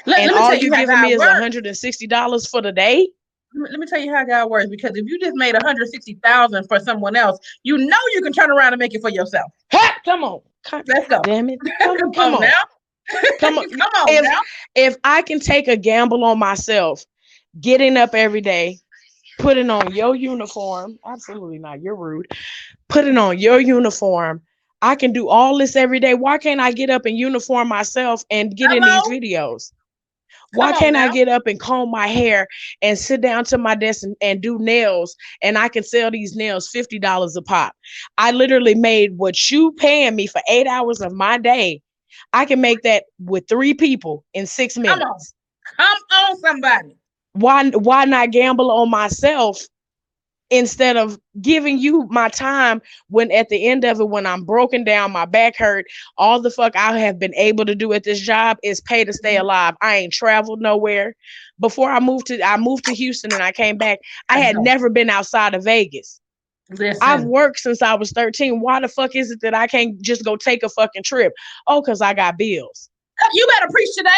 [SPEAKER 1] Let me
[SPEAKER 8] all
[SPEAKER 1] tell
[SPEAKER 8] you
[SPEAKER 1] how
[SPEAKER 8] giving
[SPEAKER 1] God
[SPEAKER 8] me is
[SPEAKER 1] works.
[SPEAKER 8] $160 for the day.
[SPEAKER 1] Let me tell you how God works. Because if you just made $160,000 for someone else, you can turn around and make it for yourself.
[SPEAKER 8] Ha! Come on.
[SPEAKER 1] Let's go.
[SPEAKER 8] Damn it. Come on.
[SPEAKER 1] Now.
[SPEAKER 8] Come on.
[SPEAKER 1] Come on now.
[SPEAKER 8] If I can take a gamble on myself, getting up every day, putting on your uniform, absolutely not, you're rude, putting on your uniform, I can do all this every day. Why can't I get up and uniform myself and get in these videos? Why can't I get up and comb my hair and sit down to my desk and do nails, and I can sell these nails $50 a pop? I literally made what you paying me for 8 hours of my day. I can make that with 3 people in 6 minutes.
[SPEAKER 1] Come on, somebody.
[SPEAKER 8] Why not gamble on myself instead of giving you my time, when at the end of it, when I'm broken down, my back hurt, all the fuck I have been able to do at this job is pay to stay alive. I ain't traveled nowhere. Before I moved to Houston and I came back, I had never been outside of Vegas.
[SPEAKER 1] Listen.
[SPEAKER 8] I've worked since I was 13. Why the fuck is it that I can't just go take a fucking trip? Oh, because I got bills.
[SPEAKER 1] You better preach today.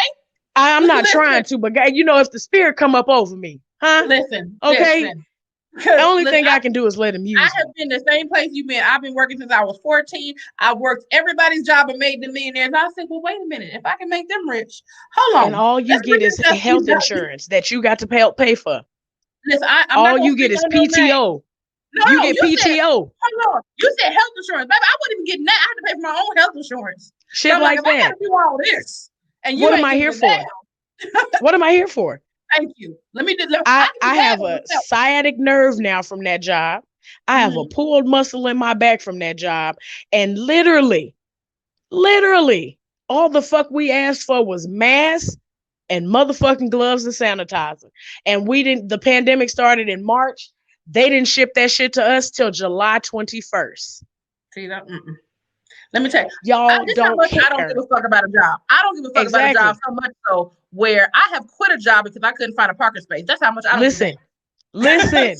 [SPEAKER 8] I'm not trying to, but if the spirit come up over me, huh?
[SPEAKER 1] Listen.
[SPEAKER 8] Okay.
[SPEAKER 1] Listen.
[SPEAKER 8] The only thing I can do is let him use
[SPEAKER 1] I
[SPEAKER 8] me.
[SPEAKER 1] have been the same place you've been. I've been working since I was 14. I worked everybody's job and made them millionaires. And I said, well, wait a minute. If I can make them rich, hold on.
[SPEAKER 8] And all you get is health insurance that you got to pay for.
[SPEAKER 1] Listen,
[SPEAKER 8] all you get is PTO. You get PTO.
[SPEAKER 1] Hold on. You said health insurance. Baby, I wasn't even getting that. I had to pay for my own health insurance.
[SPEAKER 8] Shit like that.
[SPEAKER 1] I got to do all this. And
[SPEAKER 8] what am I here for? What am I here for?
[SPEAKER 1] Thank you.
[SPEAKER 8] I have a sciatic nerve now from that job. I have a pulled muscle in my back from that job. And literally, all the fuck we asked for was masks and motherfucking gloves and sanitizer. And the pandemic started in March. They didn't ship that shit to us till July 21st.
[SPEAKER 1] See that? Let me tell you,
[SPEAKER 8] y'all don't care.
[SPEAKER 1] I don't give a fuck about a job. I don't give a fuck about a job so much so where I have quit a job because I couldn't find a parking space. That's how much I don't
[SPEAKER 8] Listen,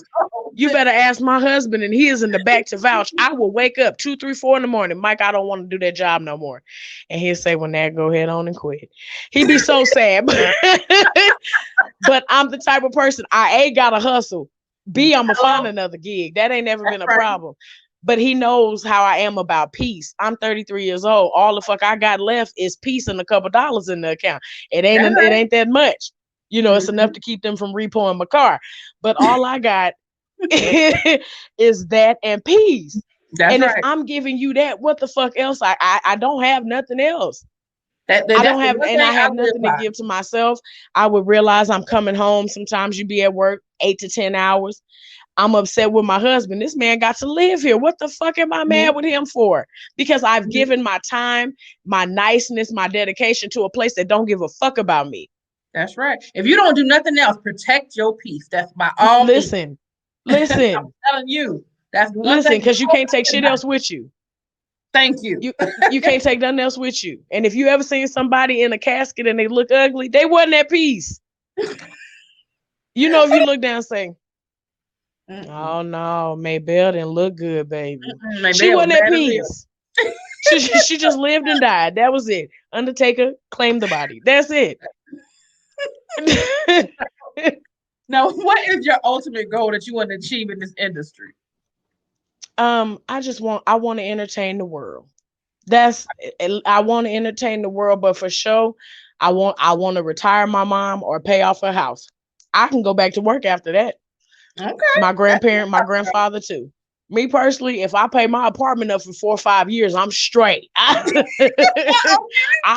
[SPEAKER 8] you better ask my husband, and he is in the back to vouch. I will wake up 2, 3, 4 in the morning. Mike, I don't want to do that job no more. And he'll say, well, now go ahead on and quit. He'd be so sad. But I'm the type of person, I A, gotta hustle. B, I'm gonna find another gig. That ain't never been a problem. But he knows how I am about peace. I'm 33 years old. All the fuck I got left is peace and a couple dollars in the account. It ain't that much. It's enough to keep them from repoing my car. But all I got is that and peace.
[SPEAKER 1] That's
[SPEAKER 8] And if
[SPEAKER 1] right.
[SPEAKER 8] I'm giving you that, what the fuck else? I don't have nothing else. I
[SPEAKER 1] That's
[SPEAKER 8] don't
[SPEAKER 1] the
[SPEAKER 8] have,
[SPEAKER 1] one
[SPEAKER 8] and
[SPEAKER 1] thing
[SPEAKER 8] I
[SPEAKER 1] I
[SPEAKER 8] have
[SPEAKER 1] live
[SPEAKER 8] nothing to
[SPEAKER 1] by.
[SPEAKER 8] give to myself. I would realize I'm coming home. Sometimes you be at work 8 to 10 hours. I'm upset with my husband. This man got to live here. What the fuck am I mad with him for? Because I've given my time, my niceness, my dedication to a place that don't give a fuck about me.
[SPEAKER 1] That's right. If you don't do nothing else, protect your peace. That's by all means.
[SPEAKER 8] Listen,
[SPEAKER 1] I'm
[SPEAKER 8] listen,
[SPEAKER 1] telling you. That's the one
[SPEAKER 8] listen,
[SPEAKER 1] thing.
[SPEAKER 8] because you can't take shit else with you.
[SPEAKER 1] Thank you.
[SPEAKER 8] You can't take nothing else with you. And if you ever seen somebody in a casket and they look ugly, they wasn't at peace. You know, if you look down and say, oh no, Maybelle didn't look good, baby. She
[SPEAKER 1] Maybe
[SPEAKER 8] wasn't at
[SPEAKER 1] mad as hell.
[SPEAKER 8] peace. She just lived and died. That was it. Undertaker claimed the body. That's it.
[SPEAKER 1] Now, what is your ultimate goal that you want to achieve in this industry?
[SPEAKER 8] I want to entertain the world. I want to entertain the world, but for sure, I want to retire my mom or pay off her house. I can go back to work after that.
[SPEAKER 1] Okay.
[SPEAKER 8] My grandparent, my grandfather too. Me personally, if I pay my apartment up for 4 or 5 years, I'm straight. I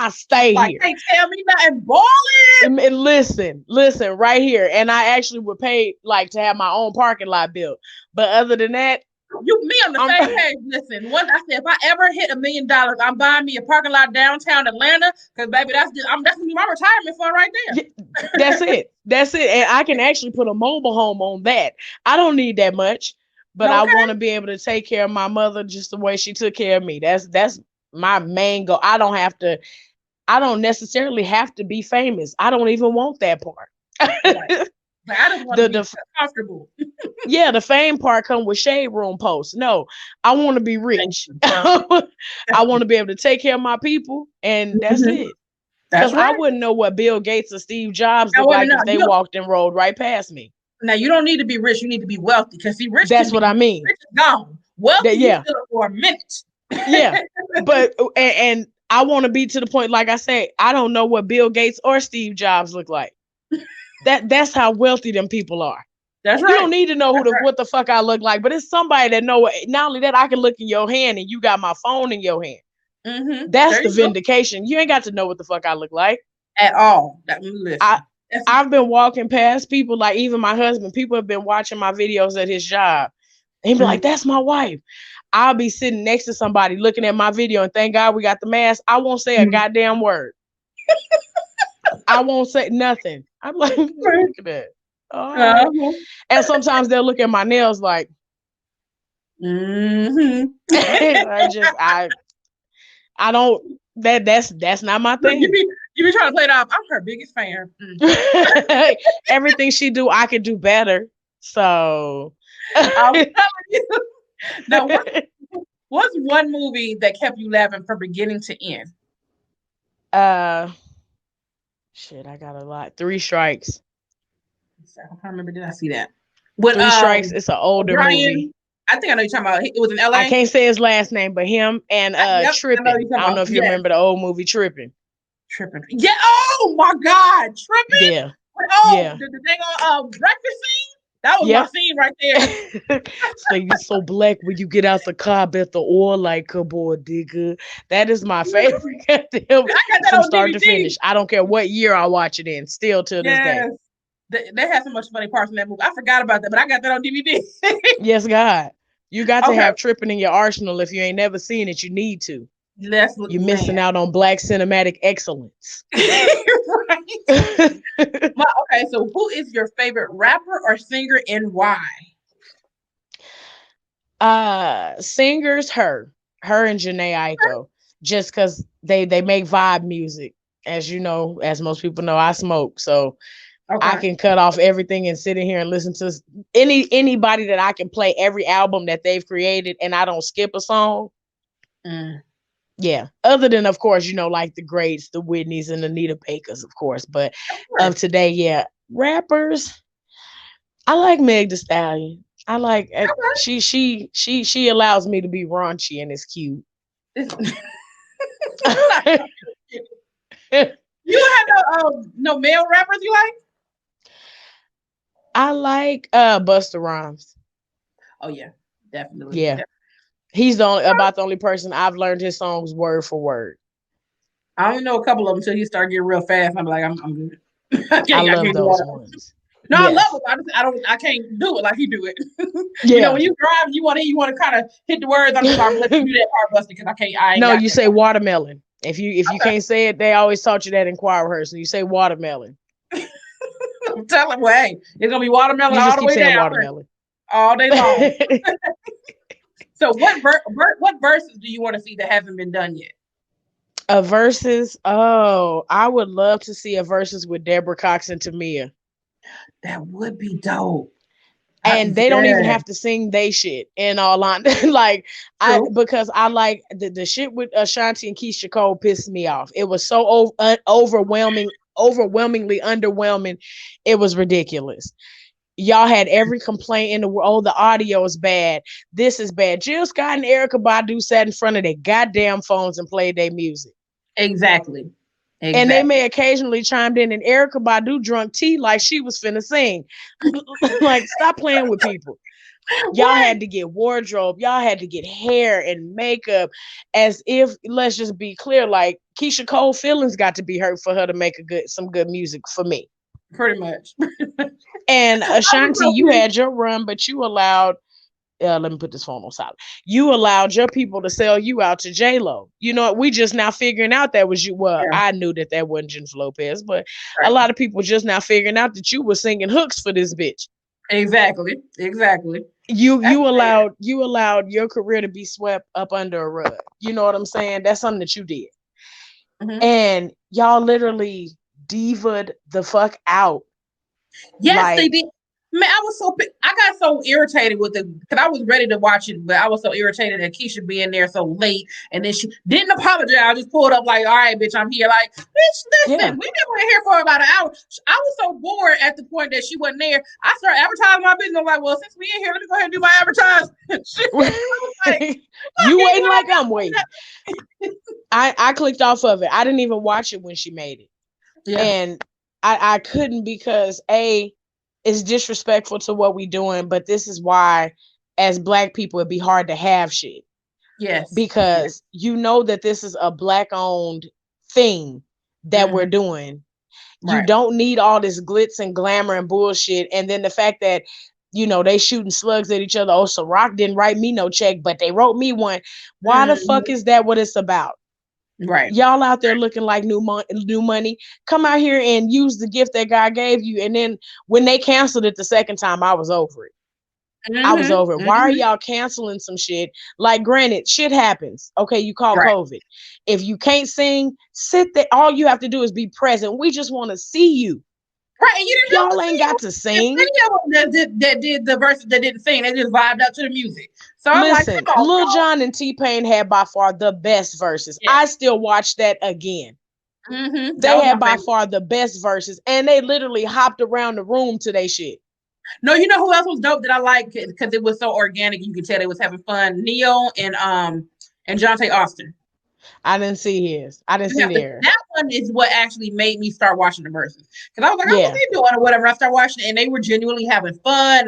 [SPEAKER 8] stay
[SPEAKER 1] Like,
[SPEAKER 8] here.
[SPEAKER 1] can't tell me nothing, balling.
[SPEAKER 8] And listen, right here. And I actually would pay like to have my own parking lot built. But other than that,
[SPEAKER 1] Me on the same page. Listen, I said if I ever hit $1 million, I'm buying me a parking lot downtown Atlanta because baby, that's gonna be my retirement fund right there.
[SPEAKER 8] That's it. That's it. And I can actually put a mobile home on that. I don't need that much, but I want to be able to take care of my mother just the way she took care of me. That's my main goal. I don't necessarily have to be famous. I don't even want that part.
[SPEAKER 1] Right. But I just want to be comfortable.
[SPEAKER 8] Yeah, the fame part come with shade room posts. No, I want to be rich. I want to be able to take care of my people, and that's it. Because I wouldn't know what Bill Gates or Steve Jobs look like if they walked and rolled right past me.
[SPEAKER 1] Now you don't need to be rich; you need to be wealthy. Because see, rich.
[SPEAKER 8] That's what I mean.
[SPEAKER 1] Rich is gone. Wealthy, yeah, still for a minute.
[SPEAKER 8] Yeah, but and I want to be to the point. Like I said, I don't know what Bill Gates or Steve Jobs look like. That's how wealthy them people are.
[SPEAKER 1] That's right.
[SPEAKER 8] You don't need to know what the fuck I look like, but it's somebody that know. Not only that, I can look in your hand and you got my phone in your hand.
[SPEAKER 1] Mm-hmm.
[SPEAKER 8] That's the vindication. You ain't got to know what the fuck I look like
[SPEAKER 1] at all.
[SPEAKER 8] I've been walking past people, like even my husband. People have been watching my videos at his job. And he'd be like, "That's my wife." I'll be sitting next to somebody looking at my video, and thank God we got the mask. I won't say a goddamn word. I won't say nothing. I'm like, look at that. Oh. And sometimes they'll look at my nails like, I don't. That's not my thing.
[SPEAKER 1] You be trying to play it off. I'm her biggest fan.
[SPEAKER 8] Everything she do, I could do better. So
[SPEAKER 1] I'm telling you. Now, what's one movie that kept you laughing from beginning to end?
[SPEAKER 8] Shit, I got a lot. 3 Strikes.
[SPEAKER 1] I can't remember. Did I see that?
[SPEAKER 8] With 3 Strikes. It's an older movie.
[SPEAKER 1] I think I know you're talking about. It was in LA.
[SPEAKER 8] I can't say his last name, but him and Trippin'. I don't know if you remember the old movie Trippin'.
[SPEAKER 1] Trippin'. Yeah. Oh my God, Trippin'.
[SPEAKER 8] Yeah.
[SPEAKER 1] Yeah. The dang on breakfast scene. That was my scene right there.
[SPEAKER 8] So you so black when you get out the car, bet the oil like come on, digga. That is my favorite. From start to finish. I don't care what year I watch it in. Still to this day.
[SPEAKER 1] They had so much funny parts in that movie. I forgot about that, but I got that on DVD.
[SPEAKER 8] Yes, God. You got to have Trippin' in your arsenal. If you ain't never seen it, you need to. You're missing out on black cinematic excellence.
[SPEAKER 1] Okay, so who is your favorite rapper or singer and why?
[SPEAKER 8] Singers, her and Janae Aiko. Just because they make vibe music. As you know, as most people know, I smoke. So I can cut off everything and sit in here and listen to anybody that I can play every album that they've created and I don't skip a song. Yeah. Other than, of course, like the greats, the Whitneys and Anita Bakers, of course. But of today, yeah. Rappers, I like Meg Thee Stallion. I like she allows me to be raunchy and it's cute.
[SPEAKER 1] You have no male rappers you like?
[SPEAKER 8] I like Busta Rhymes.
[SPEAKER 1] Oh yeah, definitely.
[SPEAKER 8] Yeah. He's about the only person I've learned his songs word for word.
[SPEAKER 1] I only know a couple of them until he start getting real fast. I'm like, I'm good.
[SPEAKER 8] I
[SPEAKER 1] I
[SPEAKER 8] love
[SPEAKER 1] can't do
[SPEAKER 8] those
[SPEAKER 1] that.
[SPEAKER 8] ones.
[SPEAKER 1] No, I
[SPEAKER 8] Yes.
[SPEAKER 1] love it. I can't do it like he do it.
[SPEAKER 8] Yeah.
[SPEAKER 1] When you drive, you want to kind of hit the words. I'm just like, let you do that part, Busted, because I can't. I ain't
[SPEAKER 8] No,
[SPEAKER 1] got
[SPEAKER 8] you
[SPEAKER 1] that.
[SPEAKER 8] say watermelon. If you can't say it, they always taught you that in choir rehearsal. You say watermelon.
[SPEAKER 1] I'm telling you, hey, it's gonna be watermelon
[SPEAKER 8] You
[SPEAKER 1] all
[SPEAKER 8] just
[SPEAKER 1] the
[SPEAKER 8] keep
[SPEAKER 1] way
[SPEAKER 8] saying
[SPEAKER 1] down,
[SPEAKER 8] watermelon.
[SPEAKER 1] all day long. So, what verses do you want to see that haven't been done yet?
[SPEAKER 8] A versus. Oh, I would love to see a versus with Deborah Cox and Tamia.
[SPEAKER 1] That would be dope.
[SPEAKER 8] And they don't even have to sing they shit in all honesty. Like
[SPEAKER 1] True.
[SPEAKER 8] because I like the shit with Ashanti and Keisha Cole pissed me off. It was so overwhelmingly underwhelming. It was ridiculous. Y'all had every complaint in the world. Oh, the audio is bad. This is bad. Jill Scott and Erykah Badu sat in front of their goddamn phones and played their music.
[SPEAKER 1] Exactly.
[SPEAKER 8] And they may occasionally chimed in, and Erykah Badu drunk tea like she was finna sing. Like, stop playing with people. Y'all had to get wardrobe. Y'all had to get hair and makeup, as if, let's just be clear, like Keisha Cole feelings got to be hurt for her to make some good music for me.
[SPEAKER 1] Pretty much.
[SPEAKER 8] And Ashanti, you had your run, but you allowed. Let me put this phone on silent. You allowed your people to sell you out to J-Lo. You know, we just now figuring out that was you. Well, I knew that wasn't Jennifer Lopez, but a lot of people just now figuring out that you were singing hooks for this bitch.
[SPEAKER 1] Exactly.
[SPEAKER 8] You allowed your career to be swept up under a rug. You know what I'm saying? That's something that you did. Mm-hmm. And y'all literally diva'd the fuck out.
[SPEAKER 1] Yes, they did. Man, I got so irritated with it because I was ready to watch it, but I was so irritated at Keisha being there so late, and then she didn't apologize. I just pulled up like, all right, bitch, I'm here. Like, bitch, listen, we been here for about an hour. I was so bored at the point that she wasn't there. I started advertising my business. I'm like, well, since we in here, let me go ahead and do my advertising.
[SPEAKER 8] Like, you waiting like I'm waiting. I clicked off of it. I didn't even watch it when she made it. Yeah. And I couldn't because it's disrespectful to what we doing, but this is why as Black people it'd be hard to have shit. Yes. Because you know that this is a Black owned thing that we're doing. Right. You don't need all this glitz and glamour and bullshit. And then the fact that, you know, they shooting slugs at each other. Oh, so Rock didn't write me no check, but they wrote me one. Why the fuck is that what it's about? Right. Y'all out there looking like new money. Come out here and use the gift that God gave you. And then when they canceled it the second time, I was over it. I was over it. Why are y'all canceling some shit? Like, granted, shit happens. Okay, you call COVID. If you can't sing, sit there. All you have to do is be present. We just want to see you. Right. Y'all ain't got to sing.
[SPEAKER 1] That did the verses that didn't sing. They just vibed out to the music. So
[SPEAKER 8] listen, I'm like, Lil Jon and T-Pain had by far the best verses. Yeah. I still watch that again. Mm-hmm. They had by far the best verses, and they literally hopped around the room to their shit.
[SPEAKER 1] No, you know who else was dope that I liked because it was so organic. You could tell they was having fun. Neo and Jonte Austin.
[SPEAKER 8] I didn't see his. I didn't see theirs.
[SPEAKER 1] That one is what actually made me start watching the verses. Because I was like, what they doing or whatever. I started watching it, and they were genuinely having fun.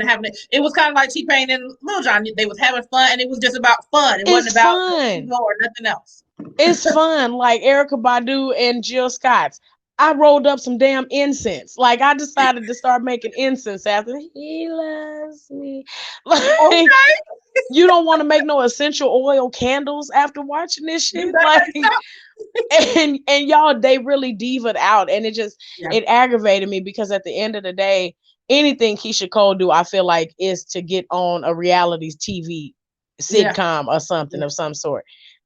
[SPEAKER 1] It was kind of like T-Pain and Lil Jon. They was having fun, and it was just about fun. It wasn't about or nothing else.
[SPEAKER 8] It's fun. Like Erykah Badu and Jill Scott. I rolled up some damn incense. Like, I decided to start making incense after he loves me. Like, okay. You don't want to make no essential oil candles after watching this shit. Like, and y'all, they really diva'd out. And it aggravated me because at the end of the day, anything Keisha Cole do, I feel like is to get on a reality TV sitcom or something of some sort.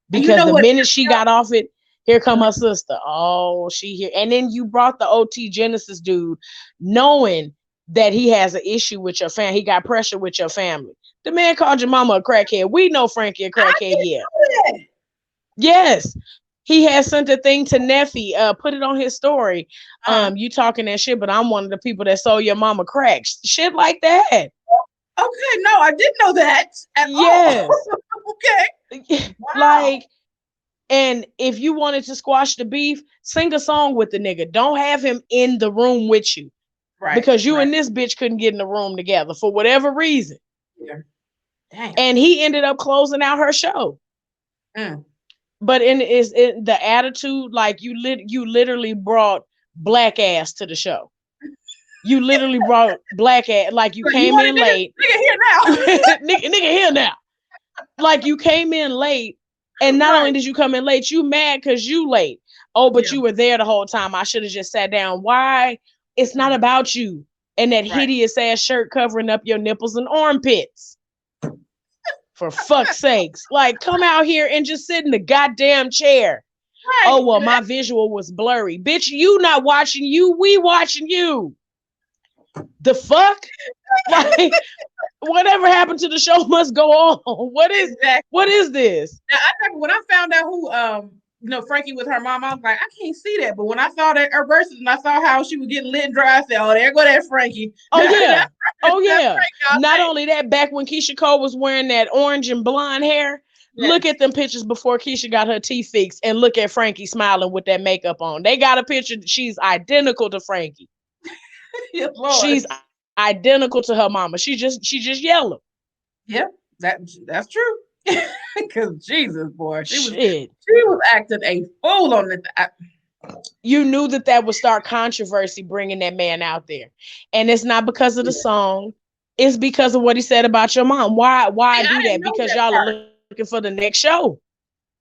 [SPEAKER 8] Because the minute she got off it, here come her sister. Oh, she here. And then you brought the OT Genesis dude, knowing that he has an issue with your family. He got pressure with your family. The man called your mama a crackhead. We know Frankie a crackhead, yeah. Yes. He has sent a thing to Neffy, put it on his story. You talking that shit, but I'm one of the people that sold your mama crack. Shit like that.
[SPEAKER 1] Okay, no, I didn't know that at all.
[SPEAKER 8] Okay. Wow. Like, and if you wanted to squash the beef, sing a song with the nigga. Don't have him in the room with you. Right. Because you and this bitch couldn't get in the room together for whatever reason. Yeah.
[SPEAKER 1] Damn.
[SPEAKER 8] And he ended up closing out her show.
[SPEAKER 1] Mm.
[SPEAKER 8] But in the attitude, like you literally brought black ass to the show. You literally brought black ass, like you came in late.
[SPEAKER 1] Nigga here now.
[SPEAKER 8] nigga here now. Like you came in late, and not only did you come in late, you mad because you late. Oh, but you were there the whole time. I should have just sat down. Why? It's not about you and that hideous ass shirt covering up your nipples and armpits. For fuck's sakes. Like, come out here and just sit in the goddamn chair. Right. Oh, well, my visual was blurry. Bitch, you not watching you. We watching you. The fuck? Like, whatever happened to the show must go on. What is this?
[SPEAKER 1] Now, I remember when I found out who Frankie with her mom, I was like, I can't see that. But when I saw that her verses and I saw how she was getting lit and dry, I said, oh, there go that Frankie.
[SPEAKER 8] Oh yeah. Not only that, back when Keisha Cole was wearing that orange and blonde hair, look at them pictures before Keisha got her teeth fixed and look at Frankie smiling with that makeup on. They got a picture. She's identical to Frankie.
[SPEAKER 1] Yes,
[SPEAKER 8] she's identical to her mama. She just yellow.
[SPEAKER 1] Yeah, that's true. Because Jesus, boy, she was acting a fool on this.
[SPEAKER 8] You knew that would start controversy bringing that man out there, and it's not because of the song. It's because of what he said about your mom. Why do that? Because y'all are looking for the next show.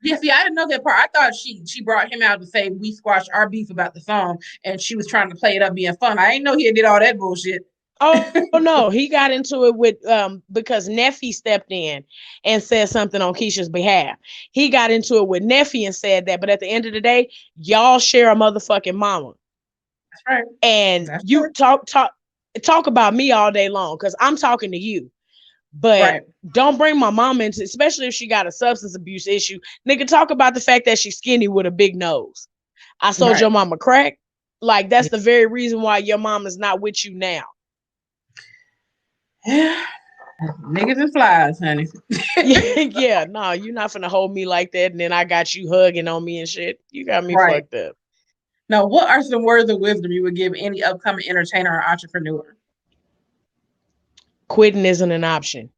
[SPEAKER 1] Yeah, see, I didn't know that part. I thought she brought him out to say we squashed our beef about the song, and she was trying to play it up being fun. I didn't know he did all that bullshit.
[SPEAKER 8] Oh no, he got into it with because Neffy stepped in and said something on Keisha's behalf. He got into it with Neffy and said that, but at the end of the day, y'all share a motherfucking mama.
[SPEAKER 1] That's right.
[SPEAKER 8] And you talk about me all day long because I'm talking to you. But don't bring my mama into, especially if she got a substance abuse issue. Nigga, talk about the fact that she's skinny with a big nose. I sold your mama crack. Like, that's the very reason why your mama's not with you now.
[SPEAKER 1] Niggas and flies, honey.
[SPEAKER 8] Yeah, no, you're not finna hold me like that, and then I got you hugging on me and shit. You got me fucked up.
[SPEAKER 1] Now, what are some words of wisdom you would give any upcoming entertainer or entrepreneur?
[SPEAKER 8] Quitting isn't an option.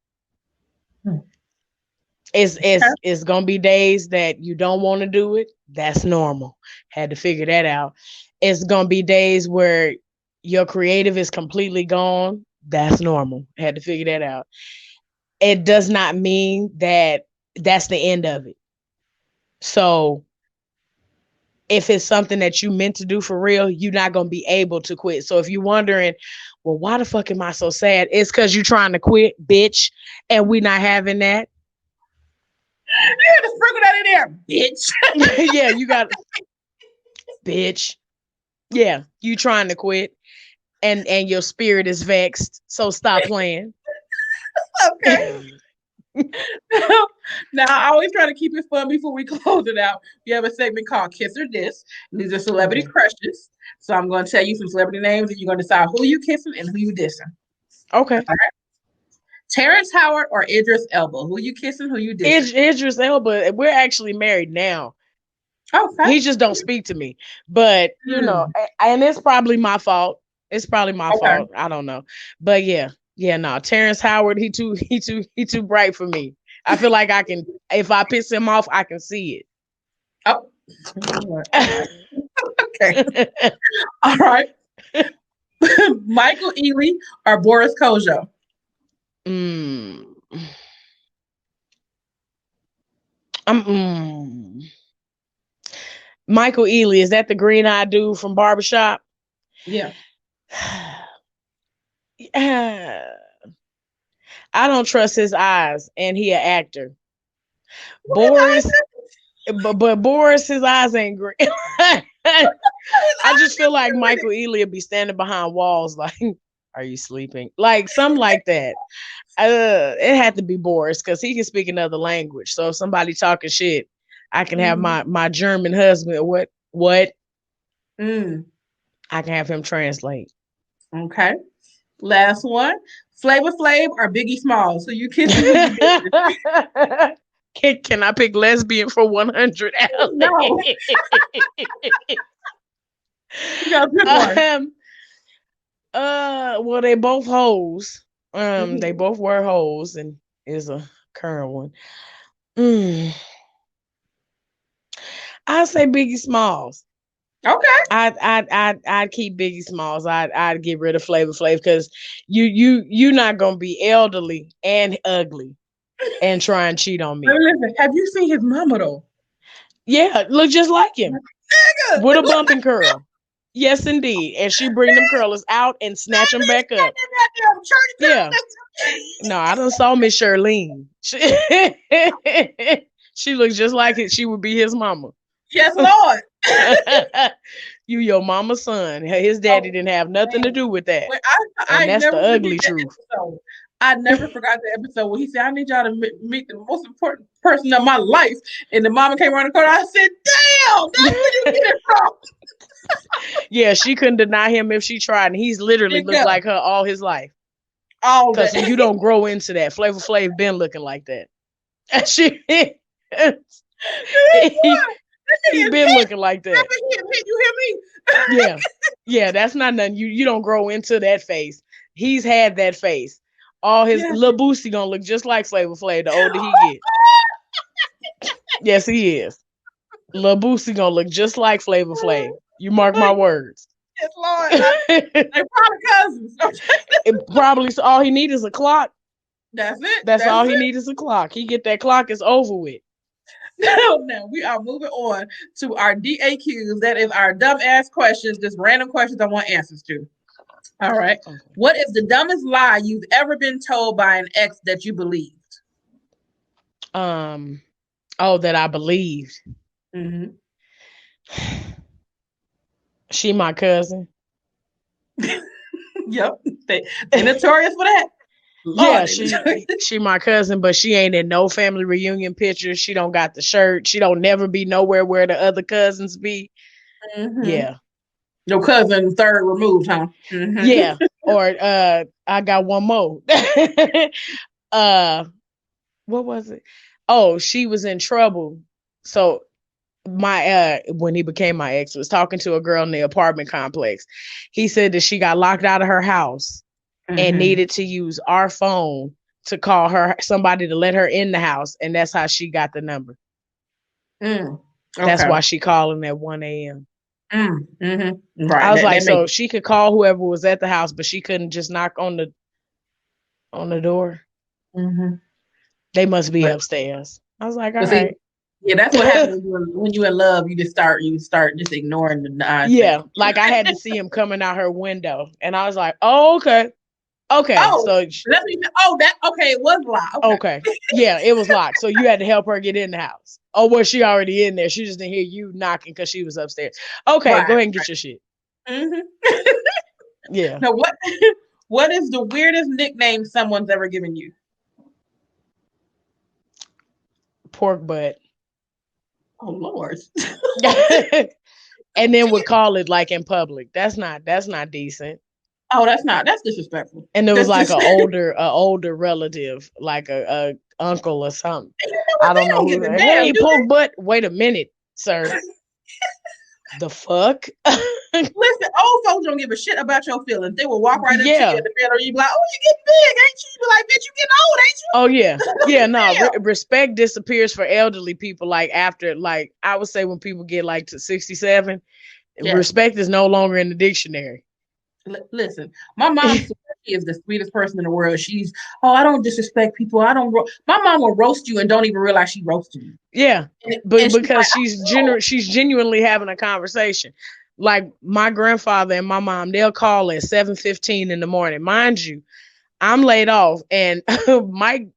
[SPEAKER 8] It's gonna be days that you don't want to do it. That's normal. Had to figure that out. It's gonna be days where your creative is completely gone. That's normal. Had to figure that out. It does not mean that that's the end of it. So if it's something that you meant to do for real, you're not going to be able to quit. So if you're wondering, well, why the fuck am I so sad? It's because you're trying to quit, bitch, and we're not having that.
[SPEAKER 1] You had to sprinkle that in there, bitch.
[SPEAKER 8] Yeah, you got bitch. Yeah, you trying to quit. And your spirit is vexed, so stop playing.
[SPEAKER 1] Okay. Now, I always try to keep it fun before we close it out. We have a segment called Kiss or Diss. These are celebrity crushes. So I'm going to tell you some celebrity names, and you're going to decide who you kissing and who you dissing.
[SPEAKER 8] Okay.
[SPEAKER 1] All right. Terrence Howard or Idris Elba? Who you kissing? Who you dissing?
[SPEAKER 8] Idris Elba. We're actually married now.
[SPEAKER 1] Okay.
[SPEAKER 8] He just don't speak to me. But you know, and it's probably my fault. It's probably my fault. I don't know. But yeah, no. Terrence Howard, he too bright for me. I feel like I can, if I piss him off, I can see it.
[SPEAKER 1] Oh. Okay. All right. Michael Ealy or Boris Kojo?
[SPEAKER 8] Michael Ealy, is that the green-eyed dude from Barbershop?
[SPEAKER 1] Yeah.
[SPEAKER 8] I don't trust his eyes, and he an actor. Boris, but Boris, his eyes ain't green. I just feel like Michael Ealy would be standing behind walls like, are you sleeping? Like something like that. It had to be Boris because he can speak another language. So if somebody talking shit, I can have my German husband. What? I can have him translate.
[SPEAKER 1] Okay. Last one. Flavor Flav or Biggie Smalls? So you kissing?
[SPEAKER 8] Can I pick lesbian for 100?
[SPEAKER 1] No. You got a good one.
[SPEAKER 8] Well, they both hoes. They both were hoes, and is a current one. Mm, I say Biggie Smalls.
[SPEAKER 1] Okay.
[SPEAKER 8] I'd keep Biggie Smalls. I'd get rid of Flavor Flav because you're not gonna be elderly and ugly and try and cheat on
[SPEAKER 1] But
[SPEAKER 8] me.
[SPEAKER 1] listen, have you seen his mama though?
[SPEAKER 8] Yeah, look just like him
[SPEAKER 1] Nigga,
[SPEAKER 8] with a bumping curl. Yes, indeed. And she bring them curlers out and snatch them back up. Yeah. No, I done saw Miss Charlene. She looks just like it. She would be his mama.
[SPEAKER 1] Yes, Lord.
[SPEAKER 8] You your mama's son. His daddy didn't have nothing to do with that.
[SPEAKER 1] Wait,
[SPEAKER 8] And that's the
[SPEAKER 1] never
[SPEAKER 8] ugly
[SPEAKER 1] forget that
[SPEAKER 8] truth.
[SPEAKER 1] episode. I never forgot the episode where he said, "I need y'all to meet the most important person of my life." And the mama came around the corner. I said, "Damn, that's where you get it from."
[SPEAKER 8] Yeah, she couldn't deny him if she tried. And he's literally
[SPEAKER 1] Yeah.
[SPEAKER 8] looked like her all his life.
[SPEAKER 1] All
[SPEAKER 8] Because
[SPEAKER 1] that.
[SPEAKER 8] you don't grow into that. Flavor Flav been looking like that. And she he been looking like that.
[SPEAKER 1] You hear me?
[SPEAKER 8] Yeah. Yeah, that's not nothing. You don't grow into that face. He's had that face. All his little Boosie gonna look just like Flavor Flav the older he get. Yes, he is. Lil Boosie gonna look just like Flavor Flav. You mark my words.
[SPEAKER 1] Yes, Lord. They probably cousins.
[SPEAKER 8] Probably so all he needs is a clock.
[SPEAKER 1] That's it.
[SPEAKER 8] That's all he needs is a clock. He get that clock, it's over with.
[SPEAKER 1] Now we are moving on to our DAQs. That is our dumb ass questions, just random questions I want answers to. All right. Okay. What is the dumbest lie you've ever been told by an ex that you believed?
[SPEAKER 8] That I believed.
[SPEAKER 1] Mm-hmm.
[SPEAKER 8] She my cousin.
[SPEAKER 1] Yep. They notorious for that.
[SPEAKER 8] Yeah, she my cousin, but she ain't in no family reunion pictures. She don't got the shirt. She don't never be nowhere where the other cousins be. Mm-hmm. Yeah.
[SPEAKER 1] No cousin third removed, huh? Mm-hmm.
[SPEAKER 8] Yeah. Or I got one more. What was it? Oh, she was in trouble. So my when he became my ex was talking to a girl in the apartment complex. He said that she got locked out of her house. Mm-hmm. And needed to use our phone to call her somebody to let her in the house, and that's how she got the number. Okay. That's why she calling at 1 a.m. Mm-hmm. Right. I was like, so she could call whoever was at the house, but she couldn't just knock on the door. Mm-hmm. They must be upstairs. I was like, all right.
[SPEAKER 1] Yeah, that's what happens when you're in love. You start just ignoring the
[SPEAKER 8] yeah, like I had to see him coming out her window, and I was like, oh, okay. Okay, so
[SPEAKER 1] it was locked.
[SPEAKER 8] Okay, yeah, it was locked. So you had to help her get in the house. Oh, was she already in there? She just didn't hear you knocking because she was upstairs. Okay, right, go ahead and get your shit. Mm-hmm. Yeah.
[SPEAKER 1] Now, what is the weirdest nickname someone's ever given you?
[SPEAKER 8] Pork butt.
[SPEAKER 1] Oh Lord.
[SPEAKER 8] And then would call it like in public. That's not decent.
[SPEAKER 1] Oh, that's disrespectful.
[SPEAKER 8] And it was like an older relative, like a uncle or something. I don't know. Hey, pork butt. Wait a minute, sir. The fuck?
[SPEAKER 1] Listen, old folks don't give a shit about your feelings. They will walk right into you at the bed, or you be like, "Oh, you getting big, ain't you?" You be like, "Bitch, you getting old, ain't you?"
[SPEAKER 8] Oh yeah, yeah. No, respect disappears for elderly people. Like after, like I would say, when people get like to 67, respect is no longer in the dictionary.
[SPEAKER 1] Listen, my mom is the sweetest person in the world. She's, I don't disrespect people. My mom will roast you and don't even realize she roasted you.
[SPEAKER 8] Yeah, but because she's genuinely having a conversation. Like my grandfather and my mom, they'll call at 7:15 in the morning. Mind you, I'm laid off, and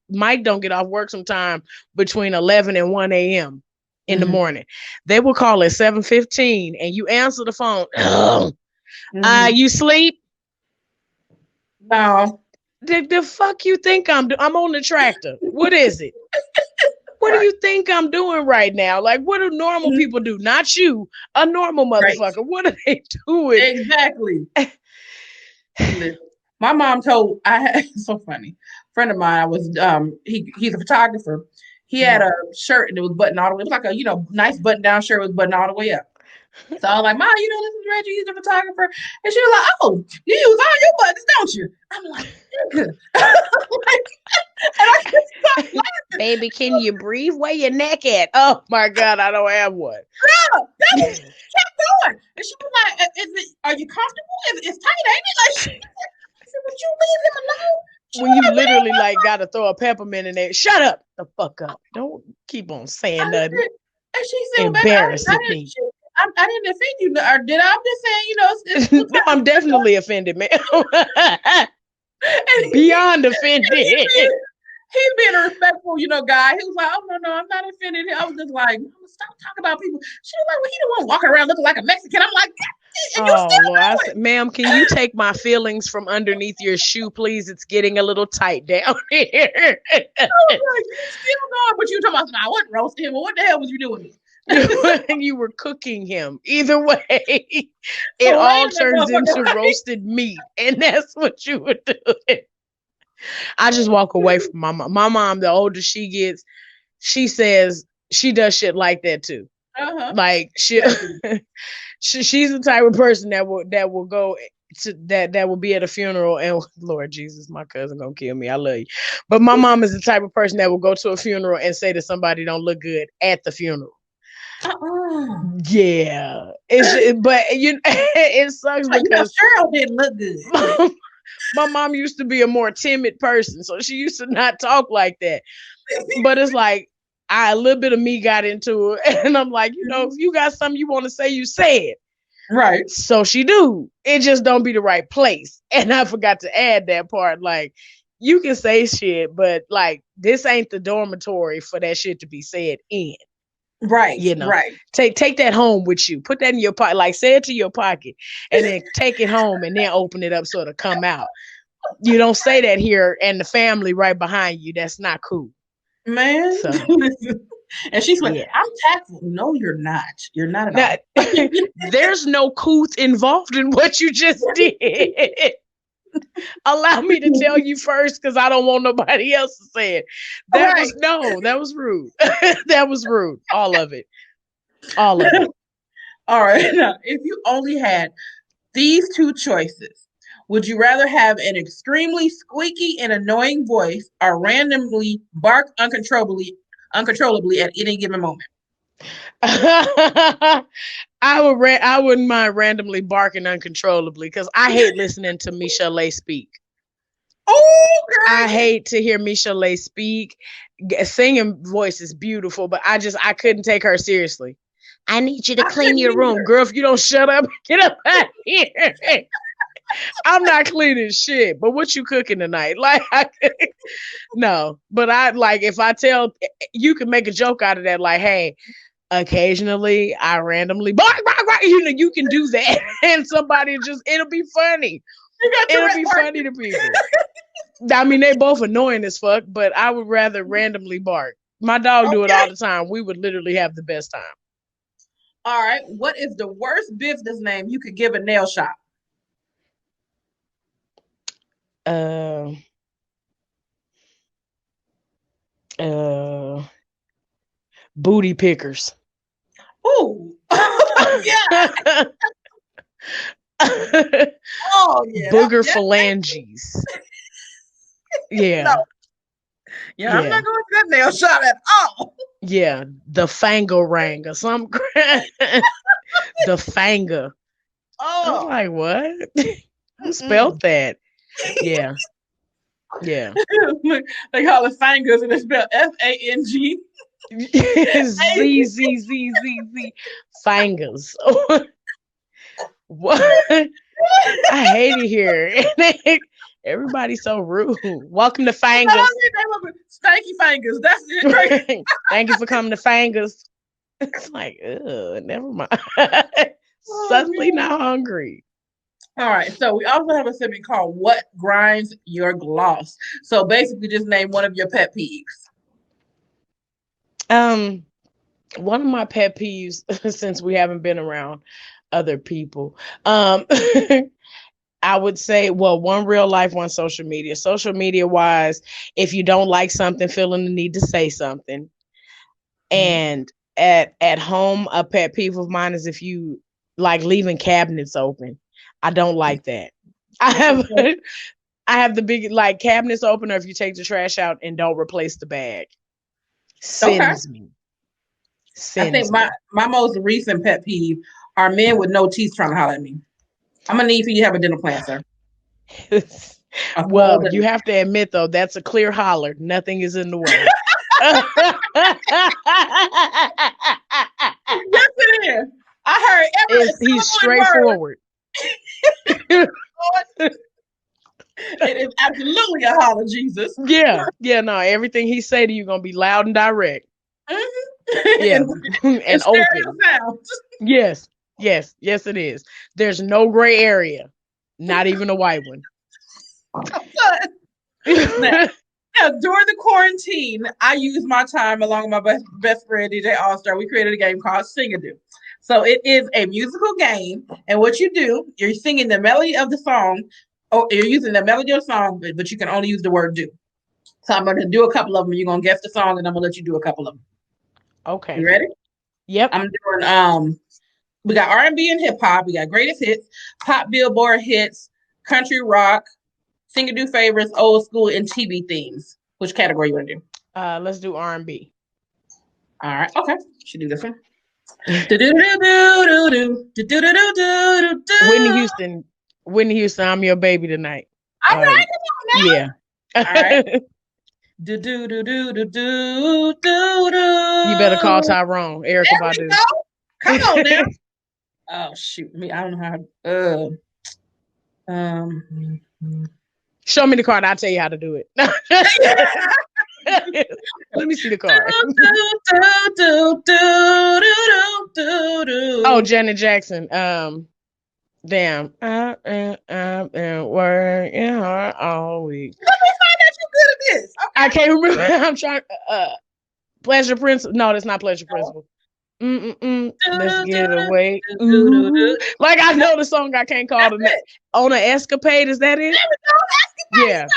[SPEAKER 8] Mike don't get off work sometime between 11 and 1 a.m. in the morning. They will call at 7:15, and you answer the phone. You sleep?
[SPEAKER 1] No.
[SPEAKER 8] The fuck you think I'm doing? I'm on the tractor. What is it? What do you think I'm doing right now? Like, what do normal people do? Not you, a normal motherfucker. Right. What are they doing?
[SPEAKER 1] Exactly. My mom told it's so funny. A friend of mine was he's a photographer. He had a shirt and it was buttoned all the way. It was like a nice button down shirt was buttoned all the way up. So I was like, Mom, this is Reggie, he's a photographer. And she was like, oh, you use all your buttons, don't you? I'm like, nigga. I just started laughing.
[SPEAKER 8] Baby, can you breathe? Where your neck at? Oh my God, I don't have one.
[SPEAKER 1] No, that was kept going. And she was like, are you comfortable? It's tight, ain't it? Like, I said, would you leave him alone? She
[SPEAKER 8] When
[SPEAKER 1] was
[SPEAKER 8] you
[SPEAKER 1] like, what
[SPEAKER 8] literally
[SPEAKER 1] is
[SPEAKER 8] like gotta throw a peppermint in there. Shut up the fuck up. Don't keep on saying nothing.
[SPEAKER 1] And she said, well, baby,
[SPEAKER 8] Embarrassing me.
[SPEAKER 1] I didn't offend you. Or did I? I'm just saying, you know, it's looks
[SPEAKER 8] No,
[SPEAKER 1] like
[SPEAKER 8] I'm definitely offended, man. Beyond offended.
[SPEAKER 1] He's being a respectful, you know, guy. He was like, oh, no, I'm not offended. I was just like, stop talking about people. She was like, well, he the one walking around looking like a Mexican. I'm like, and you
[SPEAKER 8] Oh
[SPEAKER 1] still
[SPEAKER 8] Lord, I
[SPEAKER 1] know
[SPEAKER 8] said, ma'am, can you take my feelings from underneath your shoe, please? It's getting a little tight down here.
[SPEAKER 1] I was like, you still going, but you talking about, I wasn't roasting him. Well, what the hell was you doing?
[SPEAKER 8] You were cooking him. Either way, it
[SPEAKER 1] So
[SPEAKER 8] all
[SPEAKER 1] that
[SPEAKER 8] turns into
[SPEAKER 1] motherfucker, right?
[SPEAKER 8] roasted meat, and that's what you were doing. I just walk away from my mom. My mom, the older she gets, she says she does shit like that too.
[SPEAKER 1] Uh-huh.
[SPEAKER 8] Like she's the type of person that will go to that will be at a funeral and Lord Jesus, my cousin gonna kill me. I love you, but my mom is the type of person that will go to a funeral and say that somebody don't look good at the funeral. Yeah, but it sucks
[SPEAKER 1] Like,
[SPEAKER 8] because
[SPEAKER 1] Cheryl didn't look good.
[SPEAKER 8] my mom used to be a more timid person, so she used to not talk like that. But it's like a little bit of me got into it, and I'm like, if you got something you want to say, you say it.
[SPEAKER 1] Right.
[SPEAKER 8] So she do. It just don't be the right place. And I forgot to add that part. Like, you can say shit, but like this ain't the dormitory for that shit to be said in.
[SPEAKER 1] Right. Right.
[SPEAKER 8] Take that home with you. Put that in your pocket. Like, say it to your pocket and then take it home and then open it up so it'll come out. You don't say that here and the family right behind you. That's not cool.
[SPEAKER 1] Man.
[SPEAKER 8] So,
[SPEAKER 1] and she's like,
[SPEAKER 8] yeah.
[SPEAKER 1] I'm tactful. No, you're not. You're not at all.
[SPEAKER 8] There's no couth involved in what you just did. Allow me to tell you first because I don't want nobody else to say it. That was rude. That was rude. All of it. All
[SPEAKER 1] right. Now, if you only had these two choices, would you rather have an extremely squeaky and annoying voice or randomly bark uncontrollably at any given moment?
[SPEAKER 8] I wouldn't mind randomly barking uncontrollably because I hate listening to Michelet speak.
[SPEAKER 1] Oh, girl.
[SPEAKER 8] I hate to hear Michelet speak. Singing voice is beautiful, but I couldn't take her seriously. I need you to clean your room, girl. If you don't shut up, get up out here. I'm not cleaning shit. But what you cooking tonight? Like, no. But I like if I tell you can make a joke out of that, like, hey, occasionally I randomly bark. You can do that, and somebody it'll be funny. It'll be funny to people. I mean, they both annoying as fuck, but I would rather randomly bark. My dog do it all the time. We would literally have the best time.
[SPEAKER 1] All right. What is the worst business name you could give a nail shop?
[SPEAKER 8] Booty pickers.
[SPEAKER 1] Ooh. Yeah. Oh, yeah.
[SPEAKER 8] Booger phalanges. Yeah.
[SPEAKER 1] No. Yeah, I'm not going to that nail shop at all.
[SPEAKER 8] Yeah, the Fangarang or some crap. The Fanga.
[SPEAKER 1] Oh.
[SPEAKER 8] I'm like, what? Who spelled that? Yeah. Yeah.
[SPEAKER 1] They call it fingers and it's spelled F-A-N-G.
[SPEAKER 8] Z. Fingers. What? I hate it here. Everybody's so rude. Welcome to Fingers.
[SPEAKER 1] Stanky Fingers. That's it. Right?
[SPEAKER 8] Thank you for coming to Fingers. It's like, never mind. Suddenly not hungry.
[SPEAKER 1] All right. So we also have a segment called What Grinds Your Gloss? So basically just name one of your pet peeves.
[SPEAKER 8] One of my pet peeves, since we haven't been around other people, I would say, well, one real life, one social media. Social media wise, if you don't like something, feeling the need to say something. And at home, a pet peeve of mine is if you like leaving cabinets open. I don't like that. I have the big like cabinets opener if you take the trash out and don't replace the bag. Sends me.
[SPEAKER 1] I think my most recent pet peeve are men with no teeth trying to holler at me. I'm gonna need for you to have a dental plan, sir.
[SPEAKER 8] Well, you have to admit though, that's a clear holler. Nothing is in the way.
[SPEAKER 1] Yes, it is. I heard
[SPEAKER 8] he's straightforward.
[SPEAKER 1] It is absolutely a holler, Jesus.
[SPEAKER 8] Yeah, no, everything he say to you gonna be loud and direct.
[SPEAKER 1] Mm-hmm.
[SPEAKER 8] Yeah, and open. Yes, it is. There's no gray area, not even a white one.
[SPEAKER 1] Now, during the quarantine, I used my time along with my best friend, DJ All-Star. We created a game called Sing-a-Do. So it is a musical game. And what you do, you're singing the melody of the song, or you're using the melody of the song, but you can only use the word do. So I'm going to do a couple of them. You're going to guess the song, and I'm going to let you do a couple of them.
[SPEAKER 8] Okay.
[SPEAKER 1] You ready?
[SPEAKER 8] Yep.
[SPEAKER 1] I'm doing, we got R&B and hip-hop. We got greatest hits, pop Billboard hits, country rock, Sing-a-Do favorites, old school, and TV themes. Which category you want to do?
[SPEAKER 8] Let's do R&B.
[SPEAKER 1] All right. Okay. Should do this one.
[SPEAKER 8] Whitney Houston, I'm your baby tonight.
[SPEAKER 1] All right.
[SPEAKER 8] Yeah.
[SPEAKER 1] All right. You
[SPEAKER 8] better call Tyrone. Erykah Badu.
[SPEAKER 1] Come on now. Oh shoot. I don't know how.
[SPEAKER 8] Show me the card. I'll tell you how to do it. Let me see the card. Oh, Janet Jackson. Damn. I've been working hard all week.
[SPEAKER 1] Let me find out you're good at this. Okay.
[SPEAKER 8] I can't remember. I'm trying. Pleasure Principle. No, that's not Pleasure Principle. Let's get away. Ooh. Like I know the song, I can't call it. On an Escapade, is that it?
[SPEAKER 1] There we go. Escapade.
[SPEAKER 8] Yeah.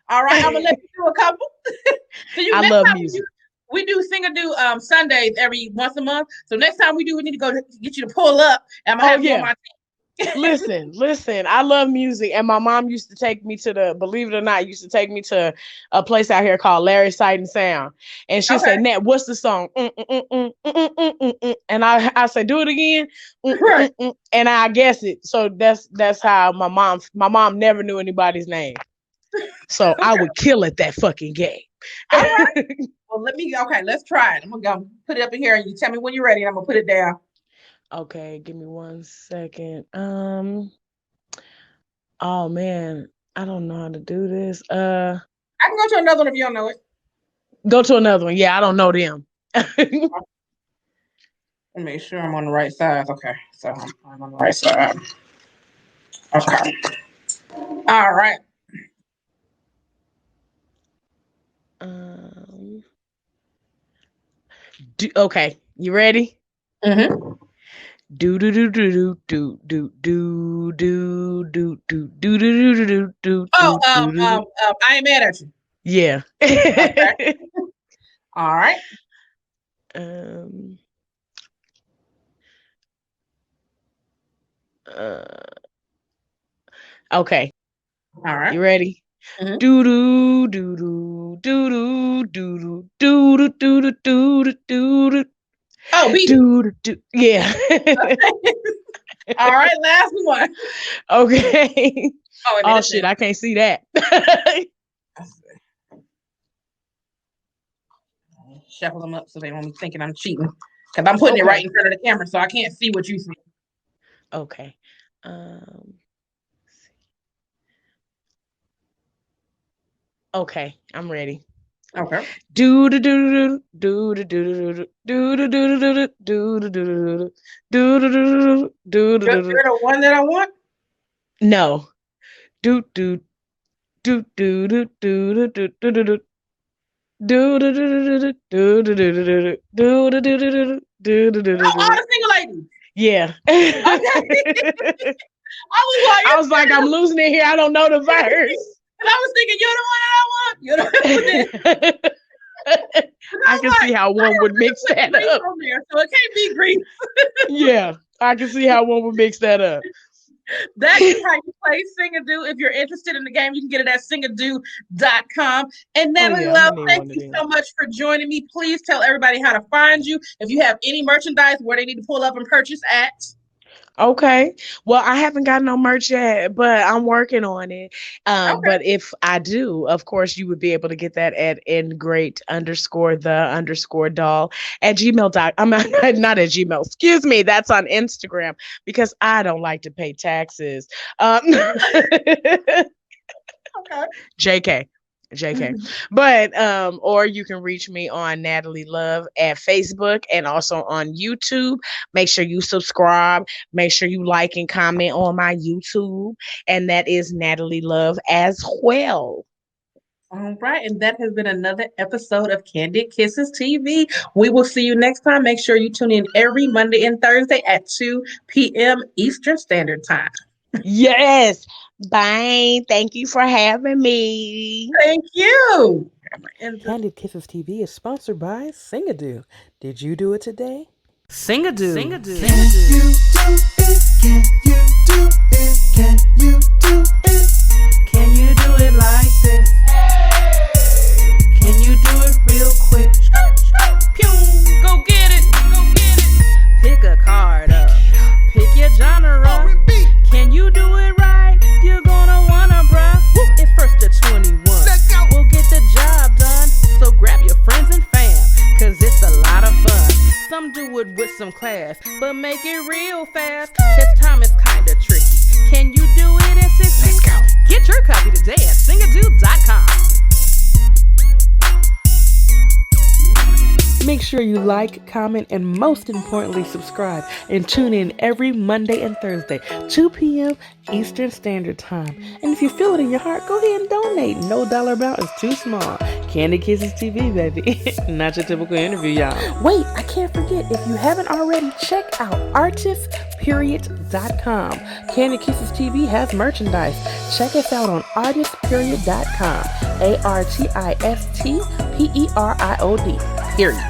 [SPEAKER 1] All right, I'm gonna let you do a couple. So
[SPEAKER 8] I love music.
[SPEAKER 1] We do Sing-a-Do Sundays every once a month. So next time we need to go get you to pull up. And I'm gonna have you on my team.
[SPEAKER 8] Listen, I love music, and my mom used to take me to believe it or not, used to take me to a place out here called Larry Sight and Sound, and she said, "Nat, what's the song?" And I say, "Do it again," and I guess it. So that's how my mom never knew anybody's name, so I would kill at that fucking game.
[SPEAKER 1] All right. Well, let's try it. I'm gonna go put it up in here, and you tell me when you're ready, and I'm gonna put it down.
[SPEAKER 8] Okay, give me 1 second. Oh man, I don't know how to do this.
[SPEAKER 1] I can go to another one if you don't know it.
[SPEAKER 8] Go to another one. Yeah, I don't know them.
[SPEAKER 1] Let me make sure I'm on the right side. Okay, so I'm on the right side. Okay. All right.
[SPEAKER 8] Okay, you ready?
[SPEAKER 1] Mm-hmm.
[SPEAKER 8] Do do do do do do do do do do do do do do.
[SPEAKER 1] Oh, I ain't mad at you.
[SPEAKER 8] Yeah.
[SPEAKER 1] Okay. All right.
[SPEAKER 8] Okay.
[SPEAKER 1] All right.
[SPEAKER 8] You ready?
[SPEAKER 1] Mm-hmm.
[SPEAKER 8] Do do do do do do do do do do do do do.
[SPEAKER 1] Oh, beat
[SPEAKER 8] it. Yeah.
[SPEAKER 1] All right, last one.
[SPEAKER 8] Okay. Oh shit, I can't see that.
[SPEAKER 1] Shuffle them up so they won't be thinking I'm cheating. Because I'm putting it right in front of the camera, so I can't see what you see.
[SPEAKER 8] Okay. Okay, I'm ready.
[SPEAKER 1] Okay.
[SPEAKER 8] Do do do do do do do do do do do do do do do do do.
[SPEAKER 1] You're the one that I want?
[SPEAKER 8] No. Do do do do do do do do do do. Do do do do do do do do do do do do do do.
[SPEAKER 1] Oh, all the single ladies.
[SPEAKER 8] Yeah.
[SPEAKER 1] Okay.
[SPEAKER 8] I was like, I'm losing it here. I don't know the verse.
[SPEAKER 1] And I was thinking, you're the one that I want. You're the one.
[SPEAKER 8] I can see how one would mix that up.
[SPEAKER 1] So it can't be Greece.
[SPEAKER 8] Yeah, I can see how one would mix that up.
[SPEAKER 1] That is how you play Singadoo. If you're interested in the game, you can get it at singadoo.com. And Natalie
[SPEAKER 8] yeah, I'm
[SPEAKER 1] Love,
[SPEAKER 8] gonna need
[SPEAKER 1] thank
[SPEAKER 8] one of
[SPEAKER 1] you
[SPEAKER 8] them.
[SPEAKER 1] so much for joining me. Please tell everybody how to find you. If you have any merchandise where they need to pull up and purchase at.
[SPEAKER 8] Okay. Well, I haven't got no merch yet, but I'm working on it.
[SPEAKER 1] Okay.
[SPEAKER 8] But if I do, of course, you would be able to get that at ingrate_the_doll at gmail. I'm not at Gmail. Excuse me. That's on Instagram because I don't like to pay taxes.
[SPEAKER 1] Okay.
[SPEAKER 8] JK. JK. But or you can reach me on Natalie Love at Facebook and also on YouTube. Make sure you subscribe. Make sure you like and comment on my YouTube. And that is Natalie Love as well.
[SPEAKER 1] All right, and that has been another episode of Candid Kisses TV. We will see you next time. Make sure you tune in every Monday and Thursday at 2 p.m. Eastern Standard Time.
[SPEAKER 8] Yes. Bye. Thank you for having me.
[SPEAKER 1] Thank you.
[SPEAKER 9] Candid Kisses TV is sponsored by Singadoo. Did you do it today?
[SPEAKER 10] Singadoo.
[SPEAKER 9] Singadoo.
[SPEAKER 10] Can you do it? Can you do it? Can you do it? Can you do it like this? Can you do it real quick? Pew! Go get it! Go get it! Pick a card up. Pick your genre. Can you do it right? You're gonna wanna, bruh. It's first to 21. We'll get the job done. So grab your friends and fam, cause it's a lot of fun. Some do it with some class, but make it real fast. Test time is kinda tricky. Can you do it in 6 weeks? Let's go. Get your copy today at singadoo.com.
[SPEAKER 9] Make sure you like, comment, and most importantly, subscribe. And tune in every Monday and Thursday, 2 p.m. Eastern Standard Time. And if you feel it in your heart, go ahead and donate. No dollar amount is too small. Candid Kisses TV, baby. Not your typical interview, y'all. Wait, I can't forget. If you haven't already, check out artistperiod.com. Candid Kisses TV has merchandise. Check us out on artistperiod.com. ARTISTPERIOD. Period.